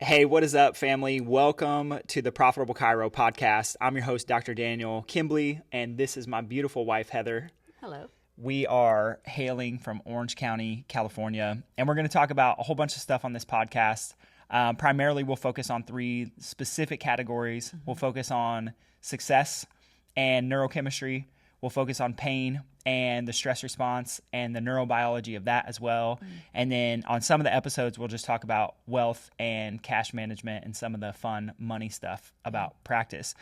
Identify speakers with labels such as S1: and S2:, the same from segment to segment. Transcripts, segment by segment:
S1: Hey, what is up, family? Welcome to the Profitable Chiro podcast. I'm your host, Dr. Daniel Kimbley, and this is my beautiful wife, Heather.
S2: Hello.
S1: We are hailing from Orange County, California, and we're going to talk about a whole bunch of stuff on this podcast. Primarily, we'll focus on three specific categories. We'll focus on success and neurochemistry. We'll focus on pain and the stress response and the neurobiology of that as well. And then on some of the episodes, we'll just talk about wealth and cash management and some of the fun money stuff about practice.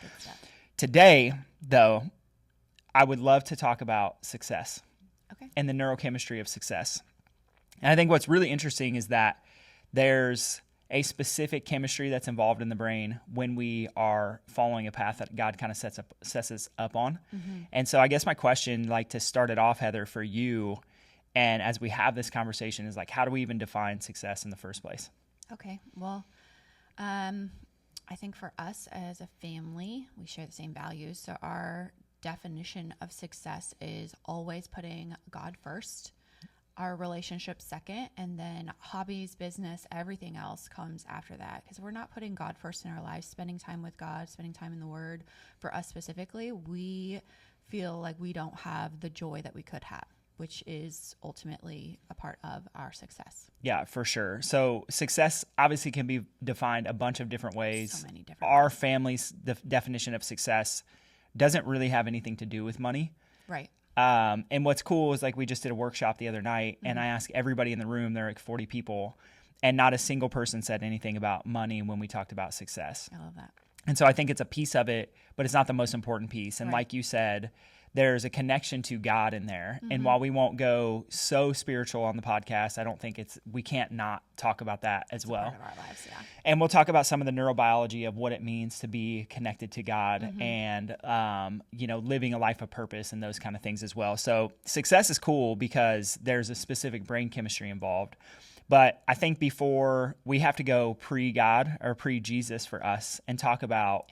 S1: Today, though, I would love to talk about success and the neurochemistry of success. And I think what's really interesting is that there's a specific chemistry that's involved in the brain when we are following a path that God kind of sets us up on. And so I guess my question, like to start it off, Heather, for you, and as we have this conversation, is like, how do we even define success in the first place?
S2: Okay. Well, I think for us as a family, we share the same values. So our definition of success is always putting God first, our relationship second, and then hobbies, business, everything else comes after that. Because we're not putting God first in our lives, spending time with God, spending time in the Word. For us specifically, we feel like we don't have the joy that we could have, which is ultimately a part of our success.
S1: Yeah, for sure. So success obviously can be defined a bunch of different ways.
S2: So many different
S1: Our
S2: ways.
S1: family's definition of success doesn't really have anything to do with money.
S2: Right.
S1: And what's cool is like we just did a workshop the other night and I asked everybody in the room, there are like 40 people, and not a single person said anything about money when we talked about success.
S2: I love that.
S1: And so I think it's a piece of it, but it's not the most important piece. And
S2: Right.
S1: like you said, there's a connection to God in there. And while we won't go so spiritual on the podcast, I don't think we can't not talk about that as well.
S2: Part of our lives, yeah.
S1: And we'll talk about some of the neurobiology of what it means to be connected to God and, living a life of purpose and those kind of things as well. So success is cool because there's a specific brain chemistry involved. But I think before we have to go pre-God or pre-Jesus for us and talk about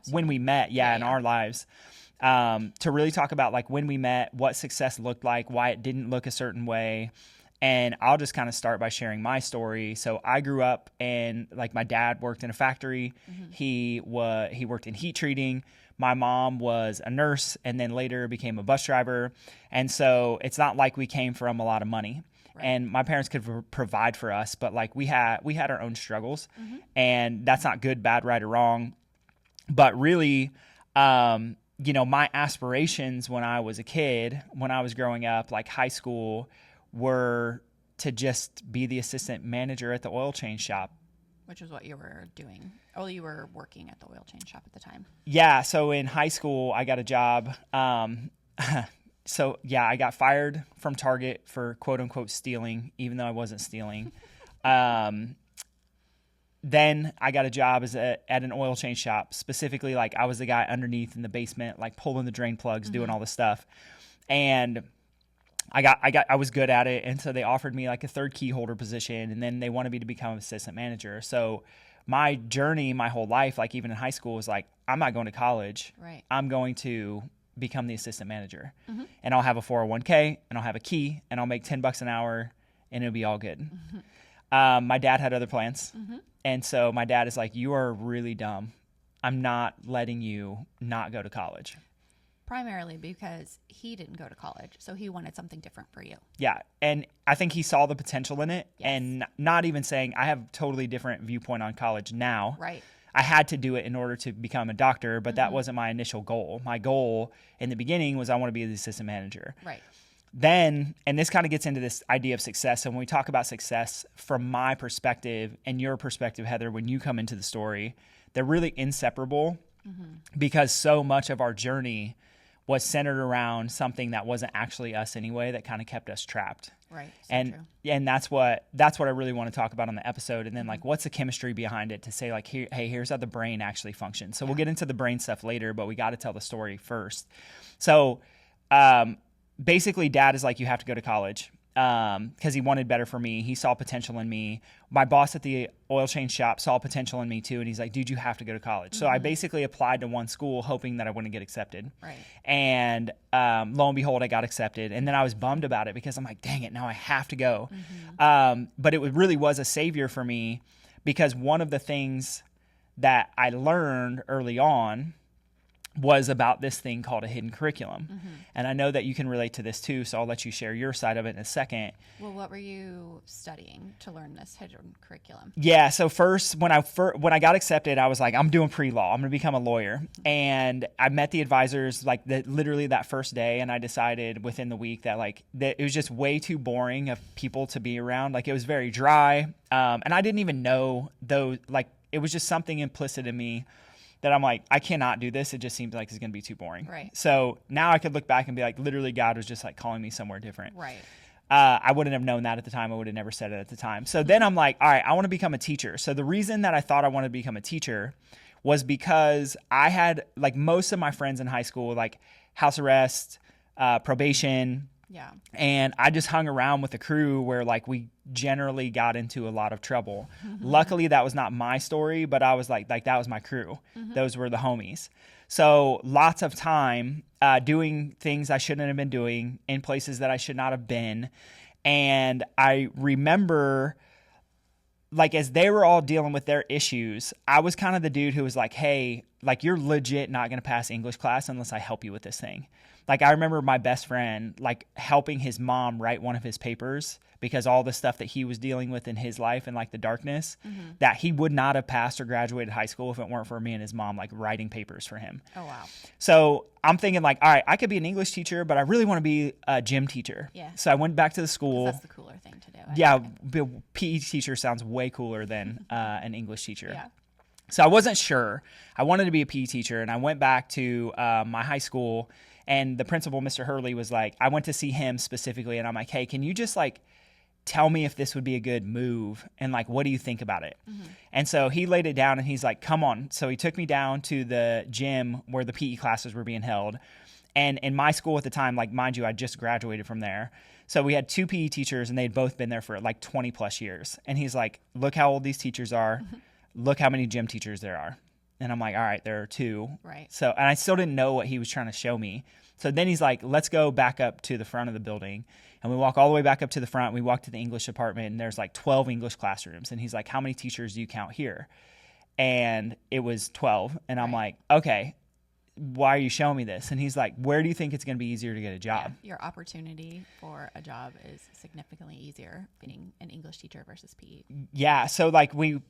S1: when we met, in our lives, to really talk about like when we met, what success looked like, why it didn't look a certain way. And I'll just kind of start by sharing my story. So I grew up and like my dad worked in a factory. He worked in heat treating. My mom was a nurse and then later became a bus driver. And so it's not like we came from a lot of money. Right. And my parents could provide for us, but like we had our own struggles, and that's not good, bad, right, or wrong. But really, my aspirations when I was a kid, when I was growing up, like high school, were to just be the assistant manager at the oil change shop.
S2: Which is what you were doing. Oh, you were working at the oil change shop at the time. Yeah.
S1: So in high school, I got a job. I got fired from Target for quote unquote stealing, even though I wasn't stealing. Then I got a job at an oil change shop. Specifically, like I was the guy underneath in the basement, like pulling the drain plugs, doing all this stuff. And I was good at it. And so they offered me like a third key holder position, and then they wanted me to become an assistant manager. So my journey, my whole life, like even in high school, was like, I'm not going to college.
S2: Right.
S1: I'm going to become the assistant manager, and I'll have a 401k and I'll have a key and I'll make $10 an hour and it'll be all good. My dad had other plans. And so my dad is like, you are really dumb. I'm not letting you not go to college.
S2: Primarily because he didn't go to college, so he wanted something different for you.
S1: Yeah, and I think he saw the potential in it,
S2: Yes.
S1: and not even saying I have totally different viewpoint on college now.
S2: Right.
S1: I had to do it in order to become a doctor, but that wasn't my initial goal. My goal in the beginning was I want to be the assistant manager.
S2: Right.
S1: Then, and this kind of gets into this idea of success. And when we talk about success from my perspective and your perspective, Heather, when you come into the story, they're really inseparable because so much of our journey was centered around something that wasn't actually us anyway, that kind of kept us trapped.
S2: Right.
S1: And that's what I really want to talk about on the episode. And then like, what's the chemistry behind it to say like, hey, here's how the brain actually functions. So we'll get into the brain stuff later, but we got to tell the story first. So, basically dad is like, you have to go to college. because he wanted better for me. He saw potential in me. My boss at the oil change shop saw potential in me too, and he's like, dude, you have to go to college. Mm-hmm. So I basically applied to one school hoping that I wouldn't get accepted.
S2: Right.
S1: And lo and behold, I got accepted. And then I was bummed about it because I'm like, dang it, now I have to go. Mm-hmm. But it really was a savior for me because one of the things that I learned early on was about this thing called a hidden curriculum. And I know that you can relate to this too, so I'll let you share your side of it in a second.
S2: Well, what were you studying to learn this hidden curriculum?
S1: Yeah, so first, when I got accepted, I was like, I'm doing pre-law. I'm going to become a lawyer. And I met the advisors like literally that first day, and I decided within the week that that it was just way too boring of people to be around. Like, it was very dry, and I didn't even know those. Like, it was just something implicit in me that I'm like, I cannot do this. It just seems like it's going to be too boring.
S2: Right.
S1: So now I could look back and be like, literally, God was just like calling me somewhere different.
S2: Right.
S1: I wouldn't have known that at the time. I would have never said it at the time. So then I'm like, all right, I want to become a teacher. So the reason that I thought I wanted to become a teacher was because I had, like, most of my friends in high school, like house arrest, probation.
S2: Yeah.
S1: And I just hung around with a crew where, like, we generally got into a lot of trouble. Luckily, that was not my story, but I was like that was my crew. Those were the homies. So lots of time doing things I shouldn't have been doing in places that I should not have been. And I remember, like, as they were all dealing with their issues, I was kind of the dude who was like, hey, like, you're legit not going to pass English class unless I help you with this thing. Like, I remember my best friend, like, helping his mom write one of his papers because all the stuff that he was dealing with in his life and, like, the darkness, that he would not have passed or graduated high school if it weren't for me and his mom, like, writing papers for him.
S2: Oh, wow.
S1: So I'm thinking, like, all right, I could be an English teacher, but I really want to be a gym teacher.
S2: Yeah.
S1: So I went back to the school.
S2: That's the cooler thing to do.
S1: Yeah, PE teacher sounds way cooler than an English teacher.
S2: Yeah.
S1: So I wasn't sure. I wanted to be a PE teacher, and I went back to my high school, and the principal, Mr. Hurley, was like, I went to see him specifically, and I'm like, hey, can you just, like, tell me if this would be a good move, and, like, what do you think about it? And so he laid it down, and he's like, come on. So he took me down to the gym where the PE classes were being held. And in my school at the time, like, mind you, I just graduated from there. So we had 2 PE teachers, and they'd both been there for like 20 plus years. And he's like, look how old these teachers are. Look how many gym teachers there are. And I'm like, all right, there are 2.
S2: Right.
S1: So, and I still didn't know what he was trying to show me. So then he's like, let's go back up to the front of the building. And we walk all the way back up to the front. We walk to the English department, and there's like 12 English classrooms. And he's like, how many teachers do you count here? And it was 12. And I'm like, okay, why are you showing me this? And he's like, where do you think it's going to be easier to get a job?
S2: Yeah, your opportunity for a job is significantly easier being an English teacher versus PE.
S1: Yeah. So, like, we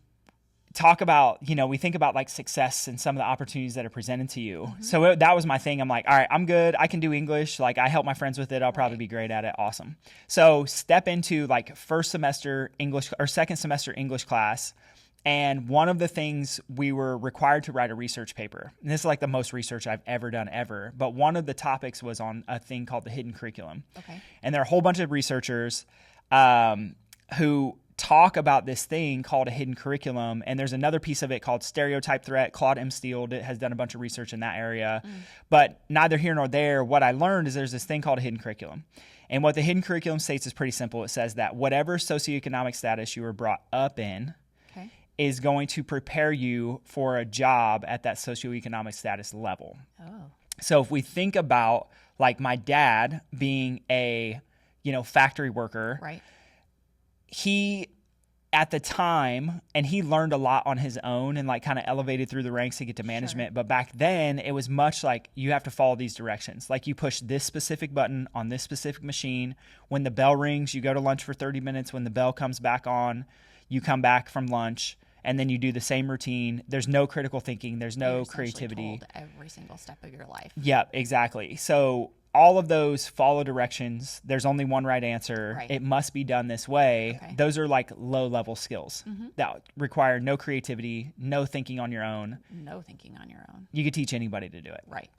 S1: talk about, we think about, like, success and some of the opportunities that are presented to you. So that was my thing. I'm like, all right, I'm good. I can do English. Like, I help my friends with it. I'll probably be great at it. Awesome. So step into, like, first semester English or second semester English class. And one of the things, we were required to write a research paper. And this is like the most research I've ever done ever. But one of the topics was on a thing called the hidden curriculum.
S2: Okay.
S1: And there are a whole bunch of researchers who talk about this thing called a hidden curriculum. And there's another piece of it called stereotype threat. Claude M. Steele has done a bunch of research in that area. But neither here nor there, what I learned is there's this thing called a hidden curriculum. And what the hidden curriculum states is pretty simple. It says that whatever socioeconomic status you were brought up in is going to prepare you for a job at that socioeconomic status level.
S2: Oh.
S1: So if we think about, like, my dad being a, factory worker,
S2: Right.
S1: He, at the time, and he learned a lot on his own and, like, kind of elevated through the ranks to get to management. Sure. But back then it was much like you have to follow these directions. Like, you push this specific button on this specific machine. When the bell rings, you go to lunch for 30 minutes. When the bell comes back on, you come back from lunch. And then you do the same routine. There's no critical thinking. There's no creativity.
S2: Told every single step of your life.
S1: Yep, exactly. So all of those follow directions. There's only one right answer.
S2: Right.
S1: It must be done this way.
S2: Okay.
S1: Those are like low-level skills that require no creativity, no thinking on your own.
S2: No thinking on your own.
S1: You could teach anybody to do it.
S2: Right.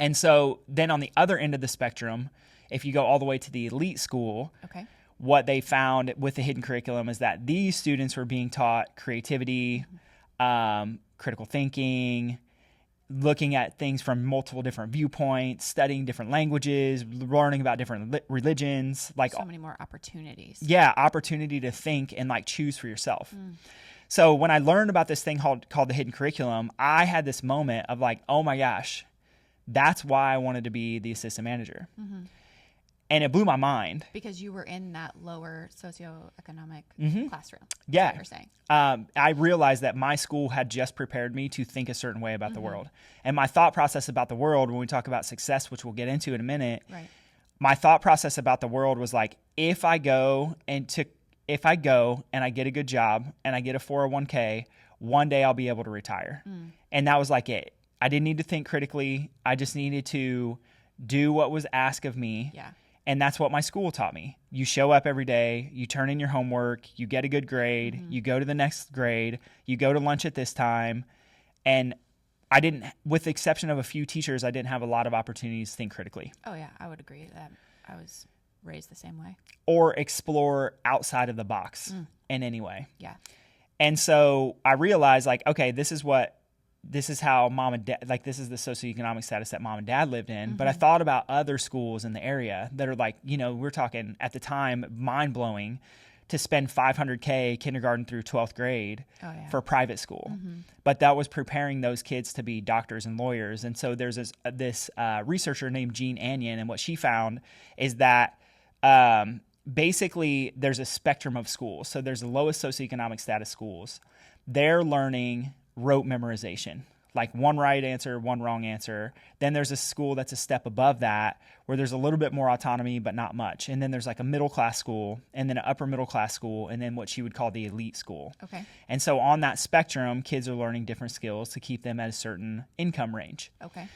S1: And so then on the other end of the spectrum, if you go all the way to the elite school,
S2: Okay.
S1: what they found with the hidden curriculum is that these students were being taught creativity, critical thinking, looking at things from multiple different viewpoints, studying different languages, learning about different religions, like
S2: so many more opportunities.
S1: Yeah, opportunity to think and, like, choose for yourself. So when I learned about this thing called the hidden curriculum, I had this moment of, like, oh my gosh, that's why I wanted to be the assistant manager. And it blew my mind.
S2: Because you were in that lower socioeconomic classroom.
S1: Yeah.
S2: That's what you're saying.
S1: I realized that my school had just prepared me to think a certain way about the world. And my thought process about the world, when we talk about success, which we'll get into in a minute,
S2: Right.
S1: my thought process about the world was like, if I go and I get a good job and I get a 401k, one day I'll be able to retire. And that was like it. I didn't need to think critically. I just needed to do what was asked of me.
S2: Yeah.
S1: And that's what my school taught me. You show up every day, you turn in your homework, you get a good grade, you go to the next grade, you go to lunch at this time. And I didn't, with the exception of a few teachers, I didn't have a lot of opportunities to think critically.
S2: Oh, yeah. I would agree that I was raised the same way.
S1: Or explore outside of the box in any way.
S2: Yeah.
S1: And so I realized, like, okay, this is how mom and dad, like, this is the socioeconomic status that mom and dad lived in. But I thought about other schools in the area that are like, we're talking at the time, mind blowing to spend $500K kindergarten through 12th grade for private school. But that was preparing those kids to be doctors and lawyers. And so there's this researcher named Jean Anion. And what she found is that basically there's a spectrum of schools. So there's the lowest socioeconomic status schools. They're learning rote memorization, like one right answer, one wrong answer. Then there's a school that's a step above that where there's a little bit more autonomy, but not much. And then there's like a middle class school and then an upper middle class school and then what she would call the elite school.
S2: Okay.
S1: And so on that spectrum, kids are learning different skills to keep them at a certain income range.
S2: Okay.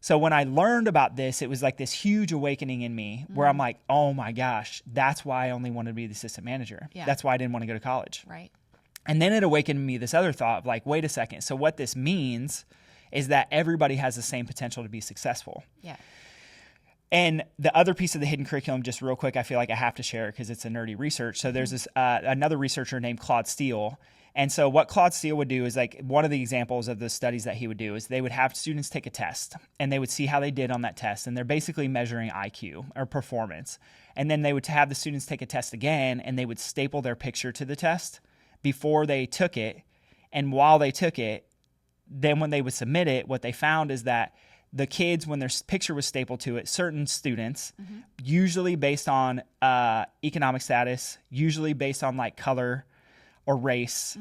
S1: So when I learned about this, it was like this huge awakening in me where I'm like, oh my gosh, that's why I only wanted to be the assistant manager.
S2: Yeah.
S1: That's why I didn't want to go to college.
S2: Right.
S1: And then it awakened me this other thought of like, wait a second. So what this means is that everybody has the same potential to be successful.
S2: Yeah.
S1: And the other piece of the hidden curriculum, just real quick, I feel like I have to share it because it's a nerdy research. So there's this another researcher named Claude Steele. And so what Claude Steele would do is, like, one of the examples of the studies that he would do is they would have students take a test and they would see how they did on that test. And they're basically measuring IQ or performance. And then they would have the students take a test again and they would staple their picture to the test before they took it. And while they took it, then when they would submit it, what they found is that the kids, when their picture was stapled to it, certain students, usually based on economic status, usually based on like color or race,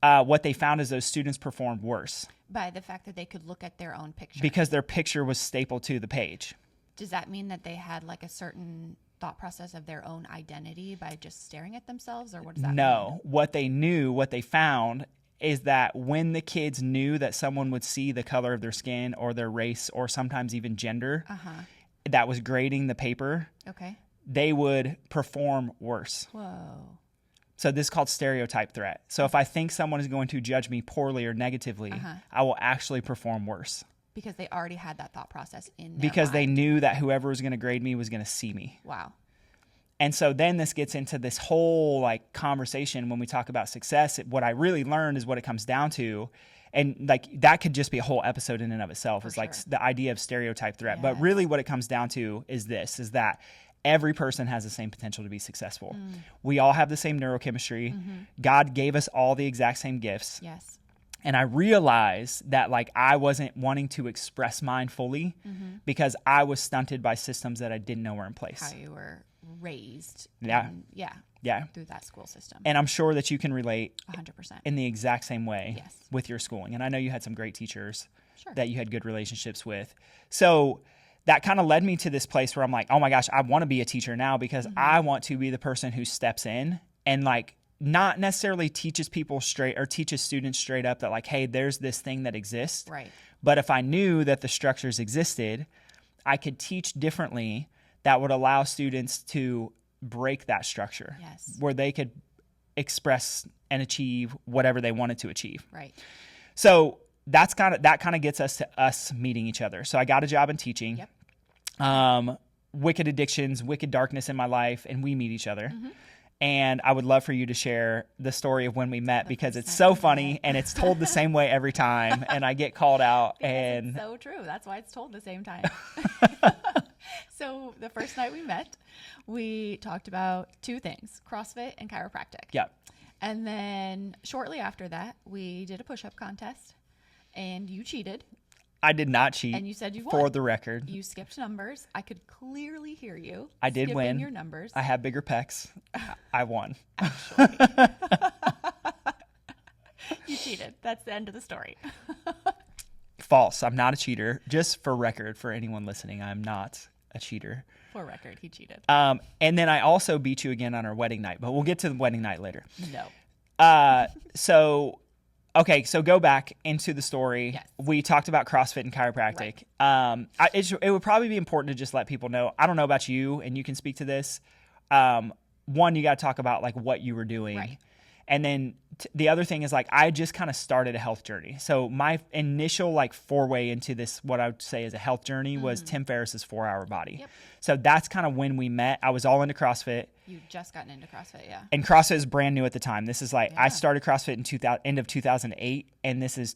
S1: what they found is those students performed worse.
S2: By the fact that they could look at their own picture.
S1: Because their picture was stapled to the page.
S2: Does that mean that they had like a certain thought process of their own identity by just staring at themselves, or what does that mean?
S1: No. What they found is that when the kids knew that someone would see the color of their skin or their race or sometimes even gender that was grading the paper, they would perform worse.
S2: Whoa.
S1: So this is called stereotype threat. So if I think someone is going to judge me poorly or negatively, I will actually perform worse.
S2: Because they already had that thought process in their
S1: Because they
S2: mind.
S1: knew that whoever was going to grade me was going to see me.
S2: Wow.
S1: And so then this gets into this whole like conversation when we talk about success. What I really learned is what it comes down to. And like that could just be a whole episode in and of itself. It's like the idea of stereotype threat.
S2: Yes.
S1: But really what it comes down to is this, is that every person has the same potential to be successful. We all have the same neurochemistry. God gave us all the exact same gifts.
S2: Yes.
S1: And I realized that like I wasn't wanting to express mine fully because I was stunted by systems that I didn't know were in place.
S2: How you were raised.
S1: Yeah.
S2: Yeah. Through that school system.
S1: And I'm sure that you can relate
S2: 100%.
S1: in the exact same way
S2: Yes.
S1: with your schooling. And I know you had some great teachers
S2: Sure.
S1: that you had good relationships with. So that kind of led me to this place where I'm like, oh my gosh, I want to be a teacher now because I want to be the person who steps in and like not necessarily teaches people straight or teaches students straight up that like, hey, there's this thing that exists.
S2: Right.
S1: But if I knew that the structures existed, I could teach differently that would allow students to break that structure.
S2: Yes.
S1: Where they could express and achieve whatever they wanted to achieve.
S2: Right.
S1: So that kind of gets us to us meeting each other. So I got a job in teaching.
S2: Yep.
S1: Wicked addictions, wicked darkness in my life, and we meet each other. And I would love for you to share the story of when we met because it's so funny and it's told the same way every time. And I get called out. And
S2: it's so true. That's why it's told the same time. So the first night we met, we talked about two things, CrossFit and chiropractic.
S1: Yeah.
S2: And then shortly after that, we did a push-up contest and you cheated.
S1: I did not cheat.
S2: And you said you won.
S1: For the record.
S2: You skipped numbers. I could clearly hear you.
S1: I did
S2: skipping
S1: win.
S2: your numbers.
S1: I have bigger pecs. I won.
S2: Actually. You cheated. That's the end of the story.
S1: False. I'm not a cheater. Just for record, for anyone listening, I'm not a cheater.
S2: For record, he cheated.
S1: And then I also beat you again on our wedding night, but we'll get to the wedding night later.
S2: No.
S1: Okay, so go back into the story.
S2: Yes.
S1: We talked about CrossFit and chiropractic. Right. It would probably be important to just let people know. I don't know about you, and you can speak to this. One, you got to talk about like what you were doing.
S2: Right.
S1: And then the other thing is like I just kind of started a health journey. So my initial like foray into this, what I would say is a health journey, was Tim Ferriss's 4-Hour Body.
S2: Yep.
S1: So that's kind of when we met. I was all into CrossFit.
S2: You just gotten into CrossFit, yeah.
S1: And CrossFit is brand new at the time. This is like I started CrossFit in end of 2008, and this is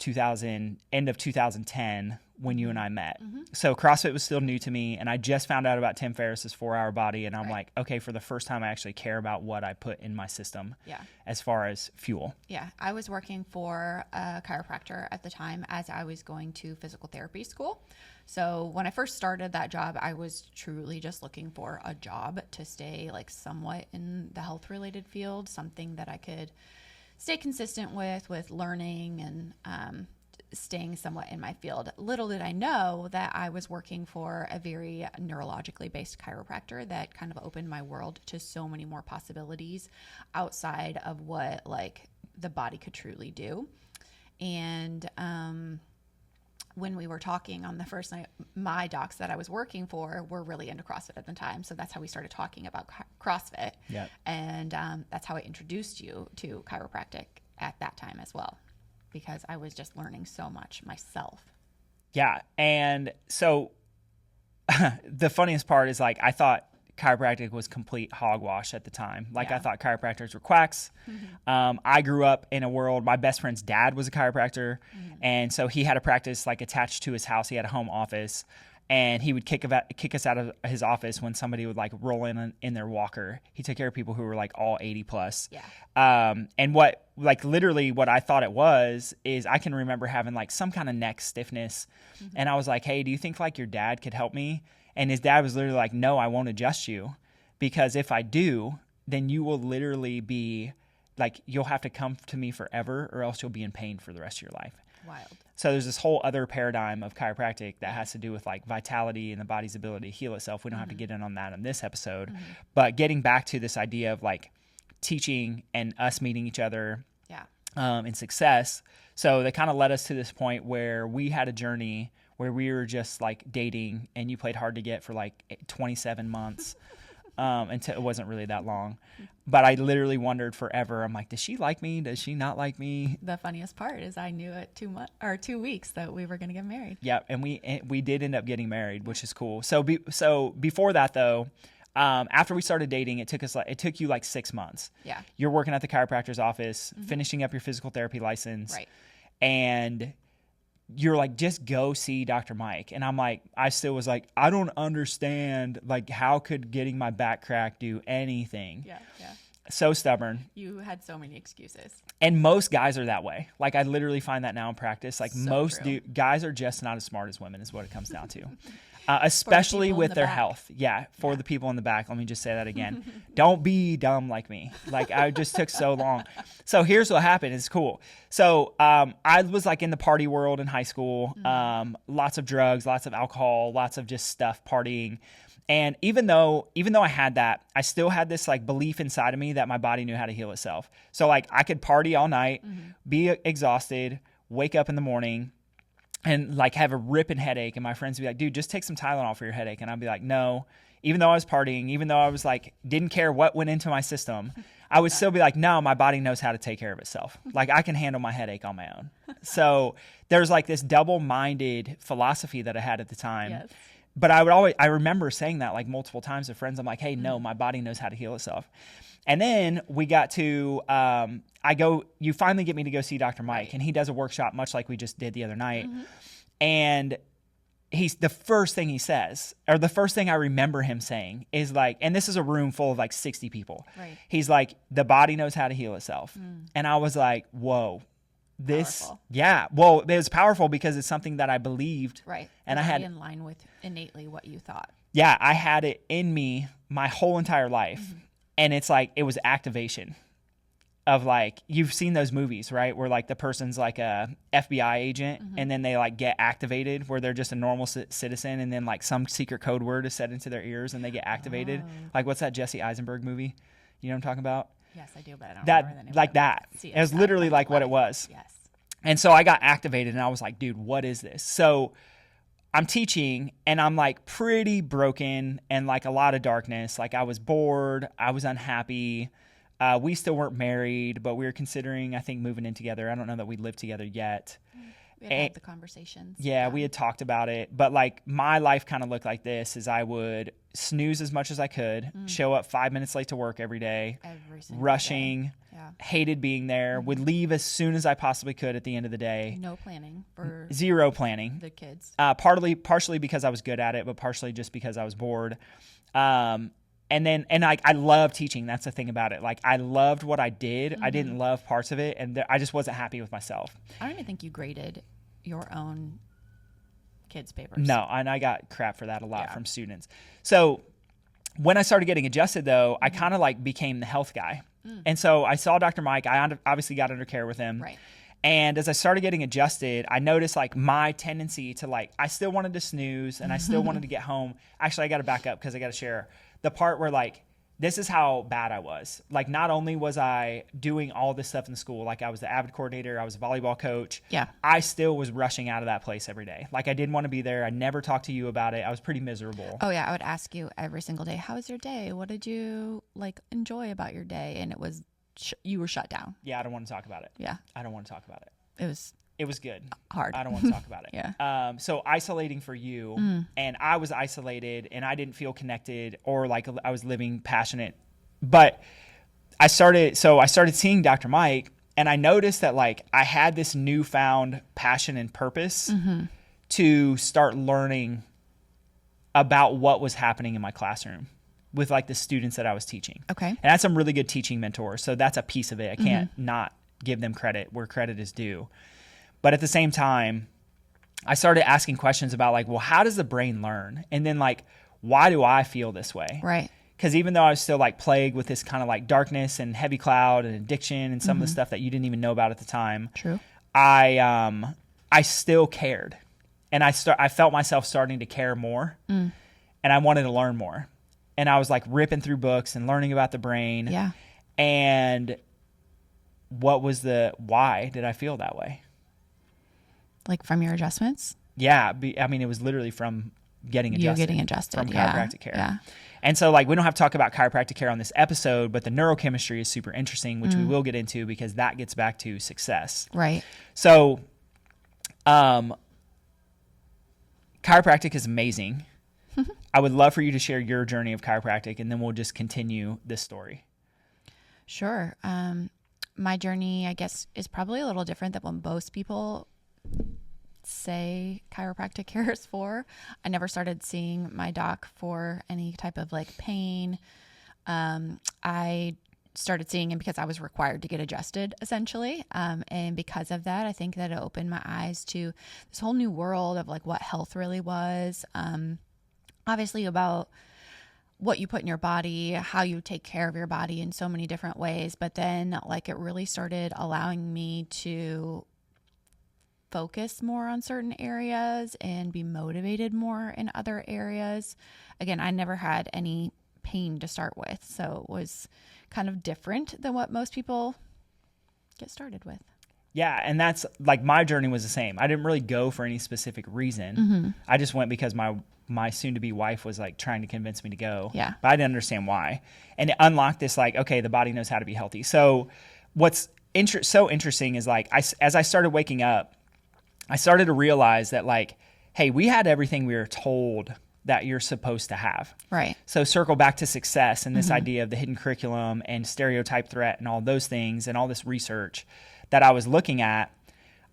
S1: end of 2010 when you and I met. So CrossFit was still new to me, and I just found out about Tim Ferriss's 4-Hour Body, and I'm like, okay, for the first time I actually care about what I put in my system as far as fuel.
S2: Yeah, I was working for a chiropractor at the time as I was going to physical therapy school. So when I first started that job, I was truly just looking for a job to stay like somewhat in the health related field, something that I could stay consistent with learning and staying somewhat in my field. Little did I know that I was working for a very neurologically based chiropractor that kind of opened my world to so many more possibilities outside of what like the body could truly do. And when we were talking on the first night, my docs that I was working for were really into CrossFit at the time. So that's how we started talking about CrossFit.
S1: Yeah. And
S2: that's how I introduced you to chiropractic at that time as well, because I was just learning so much myself.
S1: Yeah. And so the funniest part is like I thought chiropractic was complete hogwash at the time. Like I thought chiropractors were quacks. I grew up in a world, my best friend's dad was a chiropractor. And so he had a practice like attached to his house. He had a home office, and he would kick us out of his office when somebody would like roll in their walker. He took care of people who were like all 80 plus.
S2: Yeah.
S1: And what like literally what I thought it was is I can remember having like some kind of neck stiffness. And I was like, hey, do you think like your dad could help me? And his dad was literally like, no, I won't adjust you, because if I do, then you will literally be like, you'll have to come to me forever, or else you'll be in pain for the rest of your life.
S2: Wild.
S1: So there's this whole other paradigm of chiropractic that has to do with like vitality and the body's ability to heal itself. We don't have to get in on that in this episode, but getting back to this idea of like teaching and us meeting each other in success. So that kind of led us to this point where we had a journey where we were just like dating, and you played hard to get for like 27 months until it wasn't really that long. But I literally wondered forever. I'm like, does she like me? Does she not like me?
S2: The funniest part is I knew at 2 weeks that we were going to get married.
S1: Yeah, and we did end up getting married, which is cool. So before that though, after we started dating, it took you like 6 months.
S2: Yeah.
S1: You're working at the chiropractor's office, finishing up your physical therapy license.
S2: Right.
S1: And you're like, just go see Dr. Mike. And I'm like, I still was like, I don't understand. Like, how could getting my back crack do anything?
S2: Yeah.
S1: So stubborn.
S2: You had so many excuses.
S1: And most guys are that way. Like, I literally find that now in practice. Like, most guys are just not as smart as women is what it comes down to. Especially with their health. Yeah, for the people in the back. Let me just say that again. Don't be dumb like me. Like, I just took so long. So here's what happened. It's cool. So I was like in the party world in high school. Lots of drugs, lots of alcohol, lots of just stuff, partying. And even though I had that, I still had this like belief inside of me that my body knew how to heal itself. So like I could party all night, be exhausted, wake up in the morning, and like have a ripping headache, and my friends would be like, dude, just take some Tylenol for your headache. And I'd be like, no. Even though I was partying, even though I was like, didn't care what went into my system, I would still be like, no, my body knows how to take care of itself. Like, I can handle my headache on my own. So there's like this double-minded philosophy that I had at the time.
S2: Yes.
S1: But I remember saying that like multiple times to friends. I'm like, hey, no, my body knows how to heal itself. And then we got to, you finally get me to go see Dr. Mike, and he does a workshop much like we just did the other night. And the first thing he says, or the first thing I remember him saying is like, and this is a room full of like 60 people.
S2: Right.
S1: He's like, the body knows how to heal itself. And I was like, whoa,
S2: Powerful.
S1: Yeah. Well, it was powerful because it's something that I believed.
S2: Right.
S1: And I had
S2: in line with innately what you thought.
S1: Yeah, I had it in me my whole entire life.
S2: Mm-hmm.
S1: And it's like, it was activation of like, you've seen those movies, right? Where like the person's like a FBI agent
S2: Mm-hmm.
S1: and then they like get activated where they're just a normal citizen. And then like some secret code word is said into their ears and they get activated.
S2: Oh.
S1: Like what's that Jesse Eisenberg movie? You know what I'm talking about?
S2: Yes, I do, but I don't remember the
S1: That,
S2: name
S1: like
S2: of it.
S1: that.
S2: See,
S1: It was literally like what it was.
S2: Yes.
S1: And so I got activated and I was like, dude, what is this? So I'm teaching and I'm like pretty broken and like a lot of darkness. Like I was bored. I was unhappy. We still weren't married, but we were considering, I think, moving in together. I don't know that we lived together yet.
S2: We had the conversations.
S1: Yeah, we had talked about it. But like my life kind of looked like this is I would snooze as much as I could, show up 5 minutes late to work every day,
S2: Every single
S1: rushing,
S2: day. Yeah.
S1: hated being there, would leave as soon as I possibly could at the end of the day.
S2: No planning for
S1: Zero planning.
S2: the kids.
S1: Partially because I was good at it, but partially just because I was bored. And I love teaching. That's the thing about it. Like I loved what I did. I didn't love parts of it. And I just wasn't happy with myself.
S2: I don't even think you graded your own kids' papers.
S1: No, and I got crap for that a lot from students. So when I started getting adjusted though, I kind of like became the health guy. And so I saw Dr. Mike. I obviously got under care with him.
S2: Right.
S1: And as I started getting adjusted, I noticed like my tendency to like, I still wanted to snooze and I still wanted to get home. Actually, I got to back up because I got to share the part where like, this is how bad I was. Like, not only was I doing all this stuff in school, like I was the AVID coordinator, I was a volleyball coach.
S2: Yeah.
S1: I still was rushing out of that place every day. Like I didn't want to be there. I never talked to you about it. I was pretty miserable.
S2: Oh yeah. I would ask you every single day, how was your day? What did you like enjoy about your day? And it was, you were shut down.
S1: Yeah. I don't want to talk about it.
S2: Yeah.
S1: I don't want to talk about it.
S2: It
S1: was good.
S2: hard.
S1: I don't want to talk about it.
S2: Yeah.
S1: So isolating for you, and I was isolated and I didn't feel connected or like I was living passionate. But I started seeing Dr. Mike and I noticed that like I had this newfound passion and purpose to start learning about what was happening in my classroom with like the students that I was teaching.
S2: Okay.
S1: And I had some really good teaching mentors. So that's a piece of it. I can't not give them credit where credit is due. But at the same time, I started asking questions about like, well, how does the brain learn? And then like, why do I feel this way?
S2: Right.
S1: Because even though I was still like plagued with this kind of like darkness and heavy cloud and addiction and some of the stuff that you didn't even know about at the time,
S2: True.
S1: I still cared. And I felt myself starting to care more and I wanted to learn more. And I was like ripping through books and learning about the brain.
S2: Yeah.
S1: And why did I feel that way?
S2: Like from your adjustments?
S1: Yeah. I mean, it was literally from getting adjusted.
S2: You're getting adjusted.
S1: From chiropractic care.
S2: Yeah.
S1: And so like, we don't have to talk about chiropractic care on this episode, but the neurochemistry is super interesting, which we will get into because that gets back to success.
S2: Right.
S1: So, chiropractic is amazing. I would love for you to share your journey of chiropractic and then we'll just continue this story.
S2: Sure. My journey, I guess, is probably a little different than what most people say chiropractic care is for. I never started seeing my doc for any type of like pain. I started seeing him because I was required to get adjusted essentially. And because of that, I think that it opened my eyes to this whole new world of like what health really was. Obviously about what you put in your body, how you take care of your body in so many different ways. But then like it really started allowing me to focus more on certain areas and be motivated more in other areas. Again, I never had any pain to start with. So it was kind of different than what most people get started with.
S1: Yeah. And that's like my journey was the same. I didn't really go for any specific reason. I just went because my soon-to-be wife was like trying to convince me to go.
S2: Yeah.
S1: But I didn't understand why. And it unlocked this like, okay, the body knows how to be healthy. So what's so interesting is like, as I started waking up, I started to realize that like, hey, we had everything we were told that you're supposed to have.
S2: Right.
S1: So circle back to success and this idea of the hidden curriculum and stereotype threat and all those things and all this research that I was looking at,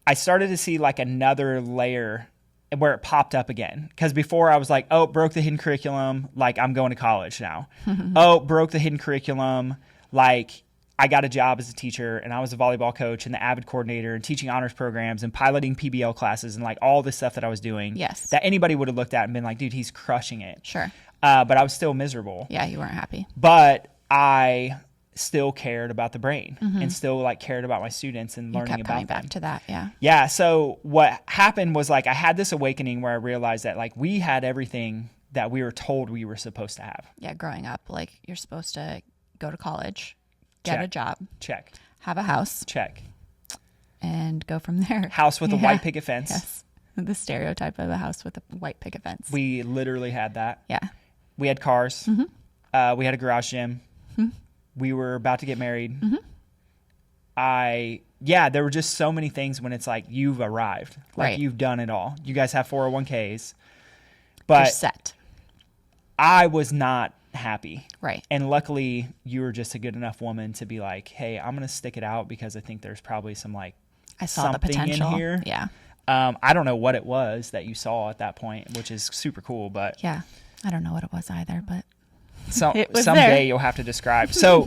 S1: I started to see like another layer where it popped up again. Because before I was like, oh, broke the hidden curriculum, like I'm going to college now. Oh, broke the hidden curriculum, like I got a job as a teacher, and I was a volleyball coach and the AVID coordinator and teaching honors programs and piloting PBL classes and like all this stuff that I was doing.
S2: Yes.
S1: That anybody would have looked at and been like, dude, he's crushing it.
S2: Sure.
S1: But I was still miserable.
S2: Yeah, you weren't happy.
S1: But I still cared about the brain and still like cared about my students and learning
S2: kept
S1: about
S2: coming
S1: them.
S2: back to that. Yeah.
S1: Yeah. So what happened was like I had this awakening where I realized that like we had everything that we were told we were supposed to have.
S2: Yeah. Growing up, like you're supposed to go to college, get
S1: Check.
S2: a job,
S1: Check.
S2: have a house,
S1: Check.
S2: and go from there.
S1: House with a white picket fence.
S2: Yes. The stereotype of a house with a white picket fence.
S1: We literally had that.
S2: Yeah.
S1: We had cars. We had a garage gym. We were about to get married. There were just so many things when it's like you've arrived, like
S2: Right.
S1: you've done it all. You guys have 401ks,
S2: You're
S1: but
S2: set.
S1: I was not happy.
S2: Right.
S1: And luckily you were just a good enough woman to be like, hey, I'm going to stick it out because I think there's probably some like
S2: I saw the
S1: something in
S2: potential.
S1: here.
S2: Yeah.
S1: I don't know what it was that you saw at that point, which is super cool, but
S2: Yeah. I don't know what it was either, but
S1: someday
S2: there.
S1: you'll have to describe. So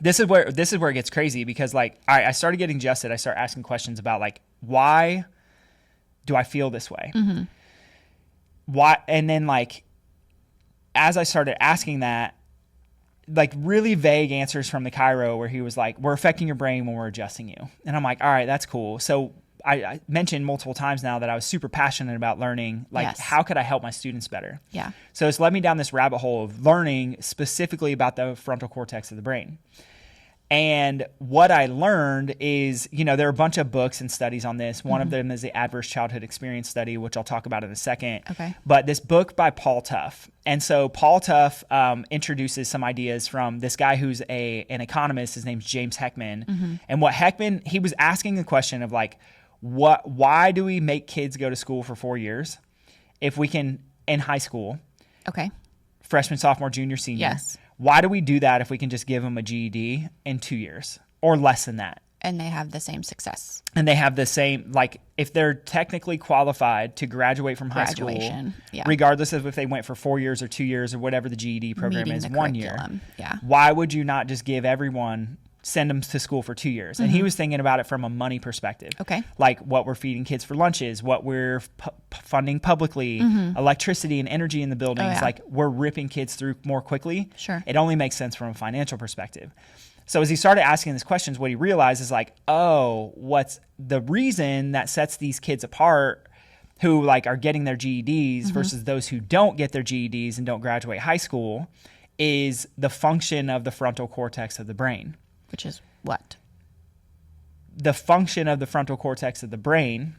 S1: this is where it gets crazy because like, all right, I started getting adjusted. I start asking questions about like, why do I feel this way? Why? And then like, as I started asking that, like really vague answers from the chiro where he was like, we're affecting your brain when we're adjusting you. And I'm like, all right, that's cool. So I mentioned multiple times now that I was super passionate about learning, like
S2: Yes.
S1: how could I help my students better?
S2: yeah.
S1: So it's led me down this rabbit hole of learning specifically about the frontal cortex of the brain. And what I learned is, there are a bunch of books and studies on this. One of them is the Adverse Childhood Experience Study, which I'll talk about in a second.
S2: Okay.
S1: But this book by Paul Tough. And so Paul Tough introduces some ideas from this guy who's an economist. His name's James Heckman. And what Heckman, he was asking the question of like, why do we make kids go to school for 4 years if we can, in high school,
S2: Okay.
S1: freshman, sophomore, junior, senior?
S2: Yes.
S1: Why do we do that if we can just give them a GED in 2 years or less than that?
S2: And they have the same success.
S1: And they have the same, like if they're technically qualified to graduate from high school,
S2: Graduation, yeah.
S1: regardless of if they went for 4 years or 2 years or whatever the GED program
S2: Meeting
S1: is,
S2: the
S1: 1 year.
S2: curriculum, yeah.
S1: Why would you not just give everyone, send them to school for 2 years? And he was thinking about it from a money perspective.
S2: Okay.
S1: Like what we're feeding kids for lunches, what we're funding publicly, electricity and energy in the buildings.
S2: yeah.
S1: Like we're ripping kids through more quickly.
S2: Sure.
S1: It only makes sense from a financial perspective. So as he started asking these questions, what he realized is like, oh, what's the reason that sets these kids apart who like are getting their GEDs versus those who don't get their GEDs and don't graduate high school is the function of the frontal cortex of the brain.
S2: Which is what?
S1: The function of the frontal cortex of the brain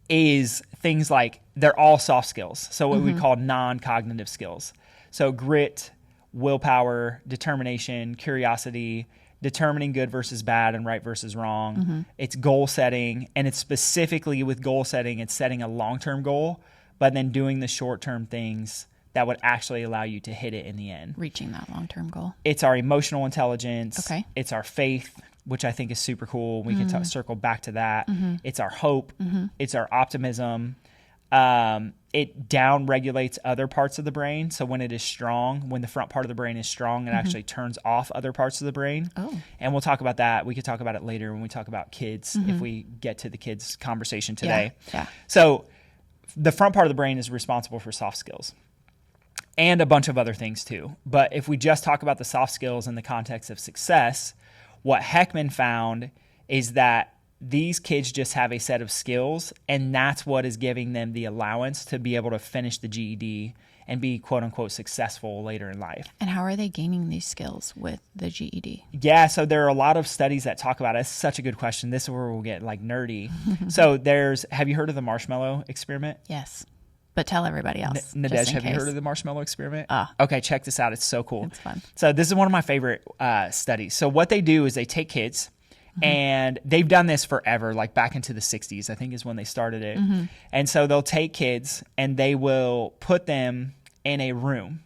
S1: is things like they're all soft skills. So what we call non-cognitive skills. So grit, willpower, determination, curiosity, determining good versus bad and right versus wrong. It's goal setting, and it's specifically with goal setting, it's setting a long-term goal, but then doing the short-term things that would actually allow you to hit it in the end.
S2: Reaching that long-term goal.
S1: It's our emotional intelligence.
S2: Okay.
S1: It's our faith, which I think is super cool. We can circle back to that. It's our hope. It's our optimism. It down regulates other parts of the brain. So when it is strong, when the front part of the brain is strong, it actually turns off other parts of the brain.
S2: Oh.
S1: And we'll talk about that. We could talk about it later when we talk about kids, if we get to the kids conversation today.
S2: Yeah.
S1: So the front part of the brain is responsible for soft skills and a bunch of other things too. But if we just talk about the soft skills in the context of success, what Heckman found is that these kids just have a set of skills, and that's what is giving them the allowance to be able to finish the GED and be quote unquote successful later in life.
S2: And how are they gaining these skills with the GED?
S1: Yeah, so there are a lot of studies that talk about it. It's such a good question. This is where we'll get like nerdy. So have you heard of the marshmallow experiment?
S2: Yes. But tell everybody else.
S1: Nadej, have you heard of the marshmallow experiment? Okay, check this out. It's so cool.
S2: It's fun.
S1: So this is one of my favorite studies. So what they do is they take kids, and they've done this forever, like back into the 60s, I think is when they started it. And so they'll take kids and they will put them in a room,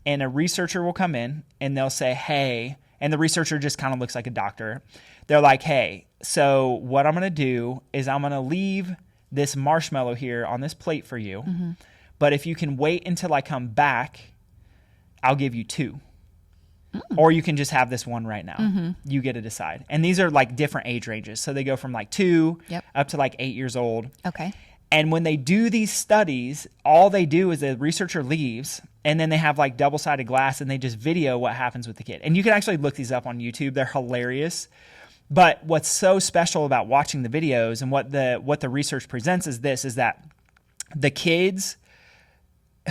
S1: and a researcher will come in and they'll say, hey, and the researcher just kind of looks like a doctor. They're like, hey, so what I'm going to do is I'm going to leave this marshmallow here on this plate for you. But if you can wait until I come back, I'll give you 2. or you can just have this one right now. You get to decide. And these are like different age ranges. So they go from like 2 up to like 8 years old.
S2: Okay.
S1: And when they do these studies, all they do is the researcher leaves and then they have like double-sided glass and they just video what happens with the kid. And you can actually look these up on YouTube. They're hilarious. But what's so special about watching the videos and what the research presents is that the kids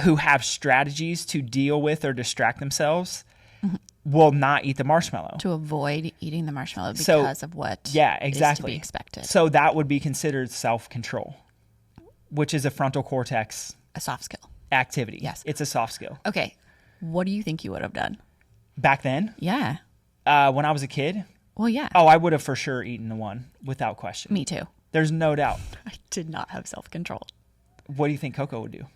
S1: who have strategies to deal with or distract themselves will not eat the marshmallow.
S2: To avoid eating the marshmallow because of what is to be expected.
S1: So that would be considered self-control, which is a frontal cortex.
S2: A soft skill.
S1: Activity.
S2: Yes.
S1: It's a soft skill.
S2: Okay. What do you think you would have done?
S1: Back then?
S2: Yeah.
S1: When I was a kid?
S2: Well, yeah.
S1: Oh, I would have for sure eaten the one without question.
S2: Me too.
S1: There's no doubt.
S2: I did not have self-control.
S1: What do you think Coco would do?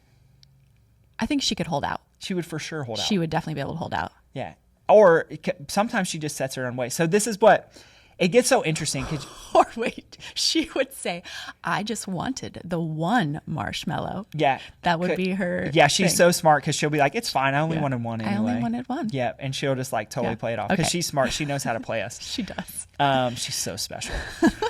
S2: I think she could hold out.
S1: She would for sure hold out.
S2: She would definitely be able to hold out.
S1: Yeah. Or sometimes she just sets her own way. So this is what, it gets so interesting.
S2: Or wait, she would say, I just wanted the one marshmallow.
S1: Yeah.
S2: That would be her
S1: Yeah, she's
S2: thing.
S1: so smart because she'll be like, it's fine. I only wanted one anyway.
S2: I only wanted one.
S1: Yeah. And she'll just like totally play it off because she's smart. She knows how to play us.
S2: She does.
S1: She's so special.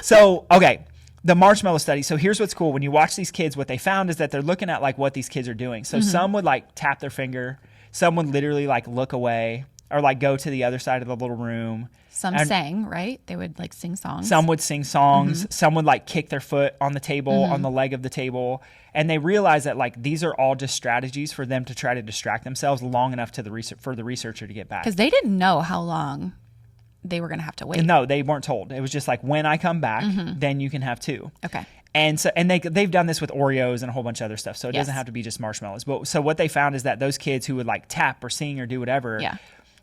S1: So, okay. The marshmallow study. So here's what's cool. When you watch these kids, what they found is that they're looking at like what these kids are doing. So some would like tap their finger. Some would literally like look away or like go to the other side of the little room.
S2: Some sang, right? They would like sing songs.
S1: Some would sing songs. Some would like kick their foot on the table, on the leg of the table. And they realized that like these are all just strategies for them to try to distract themselves long enough for the researcher to get back.
S2: Because they didn't know how long they were going to have to wait.
S1: No, they weren't told. It was just like, when I come back, then you can have 2.
S2: Okay.
S1: And so, and they've done this with Oreos and a whole bunch of other stuff. So it doesn't have to be just marshmallows. But so what they found is that those kids who would like tap or sing or do whatever,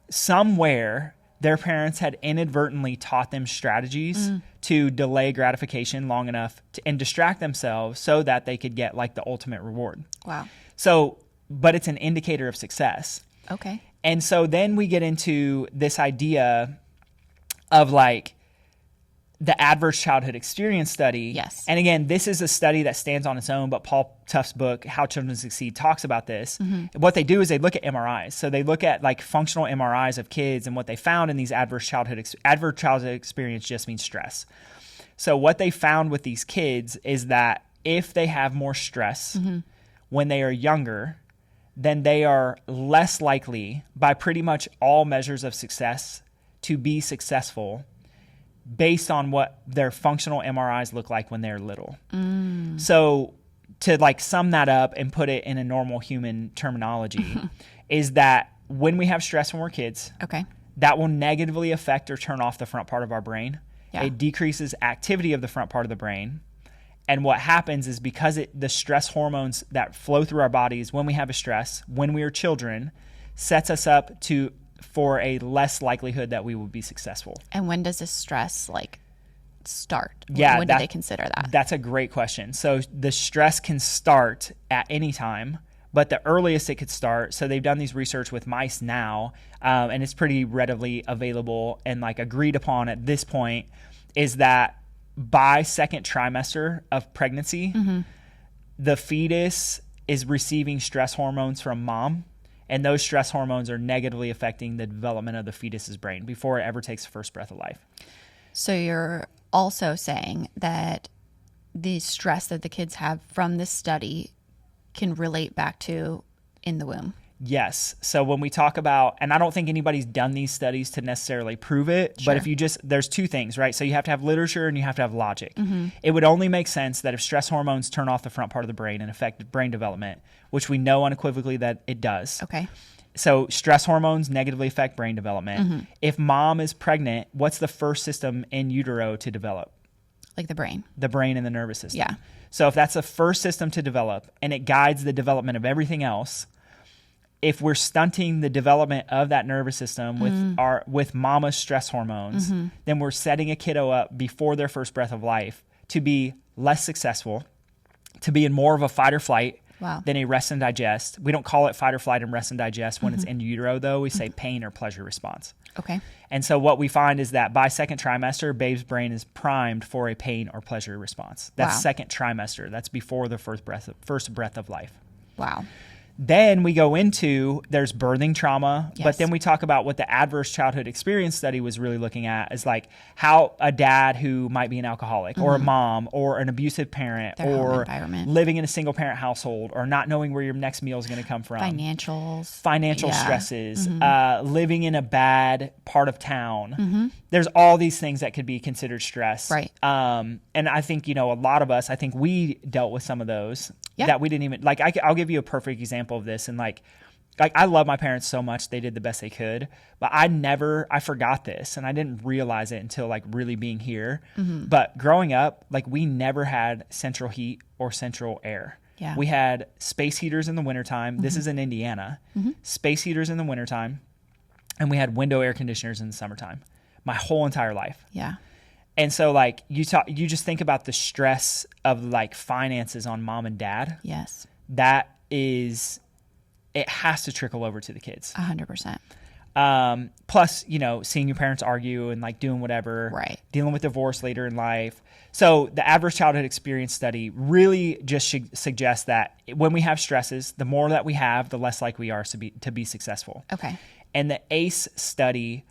S1: somewhere their parents had inadvertently taught them strategies to delay gratification long enough and distract themselves so that they could get like the ultimate reward.
S2: Wow.
S1: So, but it's an indicator of success.
S2: Okay.
S1: And so then we get into this idea of like the adverse childhood experience study.
S2: Yes.
S1: And again, this is a study that stands on its own, but Paul Tuff's book, How Children Succeed, talks about this. What they do is they look at MRIs. So they look at like functional MRIs of kids, and what they found in these adverse childhood experience just means stress. So what they found with these kids is that if they have more stress when they are younger, then they are less likely by pretty much all measures of success to be successful based on what their functional MRIs look like when they're little. So to like sum that up and put it in a normal human terminology is that when we have stress when we're kids, that will negatively affect or turn off the front part of our brain.
S2: Yeah.
S1: It decreases activity of the front part of the brain. And what happens is because the stress hormones that flow through our bodies when we have a stress, when we are children, sets us up for a less likelihood that we will be successful.
S2: And when does this stress like start?
S1: Yeah,
S2: when do they consider that?
S1: That's a great question. So the stress can start at any time, but the earliest it could start, so they've done these research with mice now, and it's pretty readily available and like agreed upon at this point, is that by second trimester of pregnancy, the fetus is receiving stress hormones from mom. And those stress hormones are negatively affecting the development of the fetus's brain before it ever takes the first breath of life.
S2: So you're also saying that the stress that the kids have from this study can relate back to in the womb.
S1: Yes. So when we talk about, and I don't think anybody's done these studies to necessarily prove it, but if you there's 2 things, right? So you have to have literature and you have to have logic. It would only make sense that if stress hormones turn off the front part of the brain and affect brain development, which we know unequivocally that it does.
S2: Okay.
S1: So stress hormones negatively affect brain development. If mom is pregnant, what's the first system in utero to develop?
S2: Like the brain.
S1: The brain and the nervous system.
S2: Yeah.
S1: So if that's the first system to develop and it guides the development of everything else, if we're stunting the development of that nervous system with mama's stress hormones, then we're setting a kiddo up before their first breath of life to be less successful, to be in more of a fight or flight than a rest and digest. We don't call it fight or flight and rest and digest when it's in utero, though. We say pain or pleasure response.
S2: Okay.
S1: And so what we find is that by second trimester, babe's brain is primed for a pain or pleasure response. That's second trimester. That's before the first breath of life.
S2: Wow.
S1: Then we go into, there's birthing trauma,
S2: Yes.
S1: but then we talk about what the adverse childhood experience study was really looking at is like how a dad who might be an alcoholic or a mom or an abusive parent
S2: Their home
S1: or
S2: environment.
S1: living in a single parent household or not knowing where your next meal is going to come from. Financial
S2: Yeah.
S1: stresses, living in a bad part of town. There's all these things that could be considered stress.
S2: Right.
S1: And I think, a lot of us, I think we dealt with some of those
S2: Yeah.
S1: that we didn't even, like, I'll give you a perfect example of this. And like I love my parents so much. They did the best they could, but I forgot this and I didn't realize it until like really being here. But growing up, like we never had central heat or central air.
S2: Yeah.
S1: We had space heaters in the wintertime. This is in Indiana. Space heaters in the wintertime. And we had window air conditioners in the summertime. My whole entire life.
S2: Yeah.
S1: And so like you just think about the stress of like finances on mom and dad.
S2: Yes.
S1: It has to trickle over to the kids.
S2: 100%.
S1: Plus, seeing your parents argue and like doing whatever,
S2: Right.
S1: dealing with divorce later in life. So the adverse childhood experience study really just suggests that when we have stresses, the more that we have, the less likely we are to be successful.
S2: Okay.
S1: And the ACE study